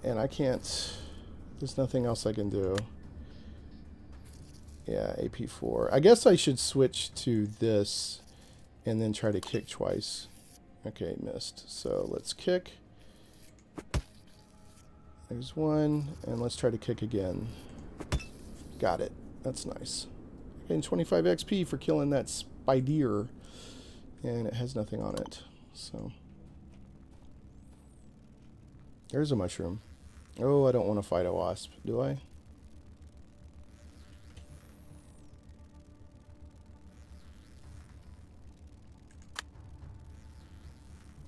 Speaker 1: And I can't... There's nothing else I can do. Yeah, AP4. I guess I should switch to this and then try to kick twice. Okay, missed. So let's kick. There's one, and let's try to kick again. Got it. That's nice. Getting 25 XP for killing that spider, and it has nothing on it. So there's a mushroom. Oh, I don't want to fight a wasp, do I?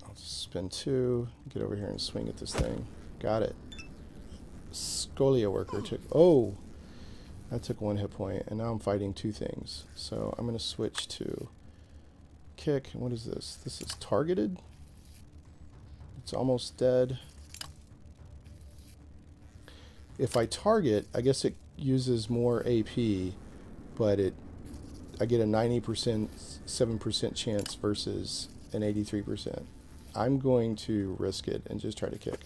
Speaker 1: I'll just spend 2, get over here and swing at this thing. Got it. Scolia worker took... Oh! That took 1 hit point, and now I'm fighting 2 things. So I'm going to switch to kick. What is this? This is targeted. It's almost dead. If I target, I guess it uses more AP, but I get a 90%, 7% chance versus an 83%. I'm going to risk it and just try to kick.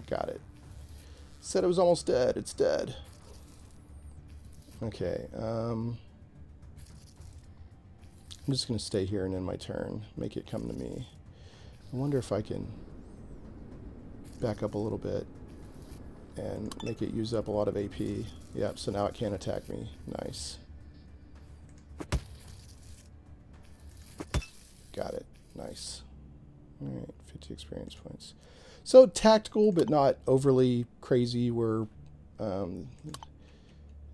Speaker 1: Got it. Said it was almost dead. It's dead. Okay. I'm just going to stay here and end my turn. Make it come to me. I wonder if I can back up a little bit and make it use up a lot of AP. Yep, so now it can't attack me. Nice. Got it. Nice. Alright, 50 experience points. So tactical, but not overly crazy. We're, you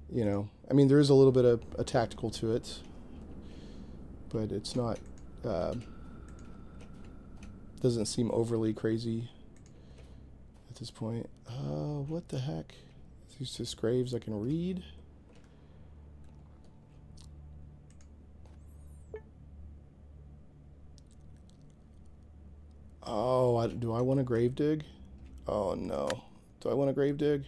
Speaker 1: know, I mean, there is a little bit of a tactical to it, but it's not, doesn't seem overly crazy at this point. What the heck? These just graves I can read. Oh, do I want to grave dig? Oh no. Do I want to grave dig?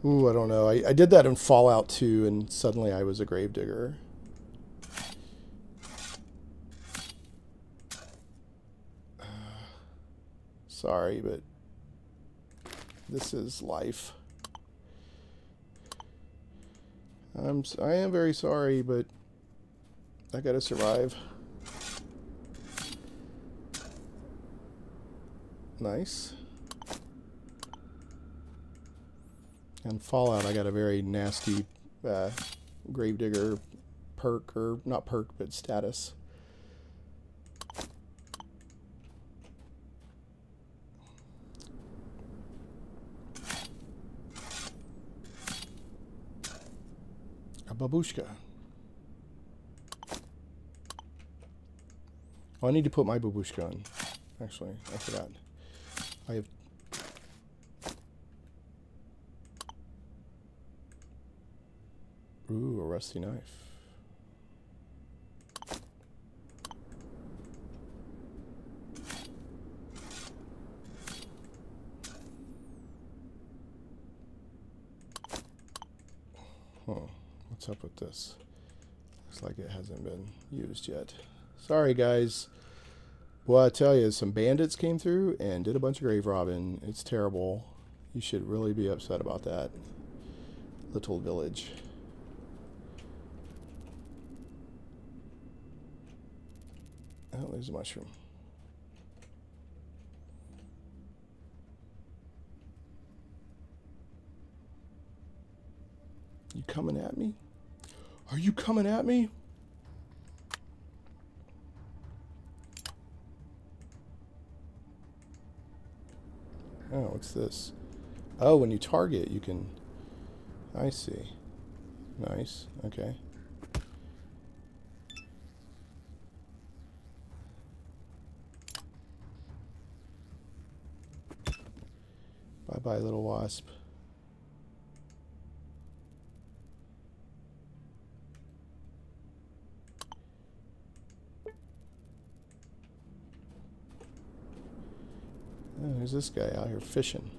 Speaker 1: Ooh, I don't know. I did that in Fallout 2 and suddenly I was a grave digger. Sorry, but this is life. I am very sorry, but I gotta survive. Nice. And Fallout, I got a very nasty gravedigger perk, or not perk, but status. A babushka. Oh, I need to put my babushka on. Actually, I forgot. I have... Ooh, a rusty knife. What's up with this? Looks like it hasn't been used yet. Sorry, guys. Well, I tell you, some bandits came through and did a bunch of grave robbing. It's terrible. You should really be upset about that. Little village. Oh, there's a mushroom. You coming at me? Are you coming at me? Oh, what's this? Oh, when you target, you can... I see. Nice. Okay. Bye-bye, little wasp. Oh, there's this guy out here fishing.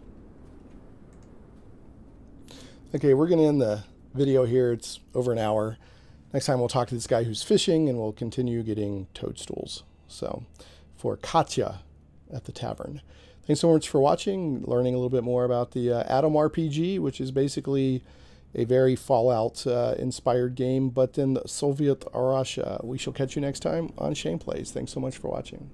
Speaker 1: Okay, we're going to end the video here. It's over an hour. Next time we'll talk to this guy who's fishing, and we'll continue getting toadstools. So, for Katya at the Tavern. Thanks so much for watching, learning a little bit more about the Atom RPG, which is basically a very Fallout-inspired game, but in Soviet Russia. We shall catch you next time on Shane Plays. Thanks so much for watching.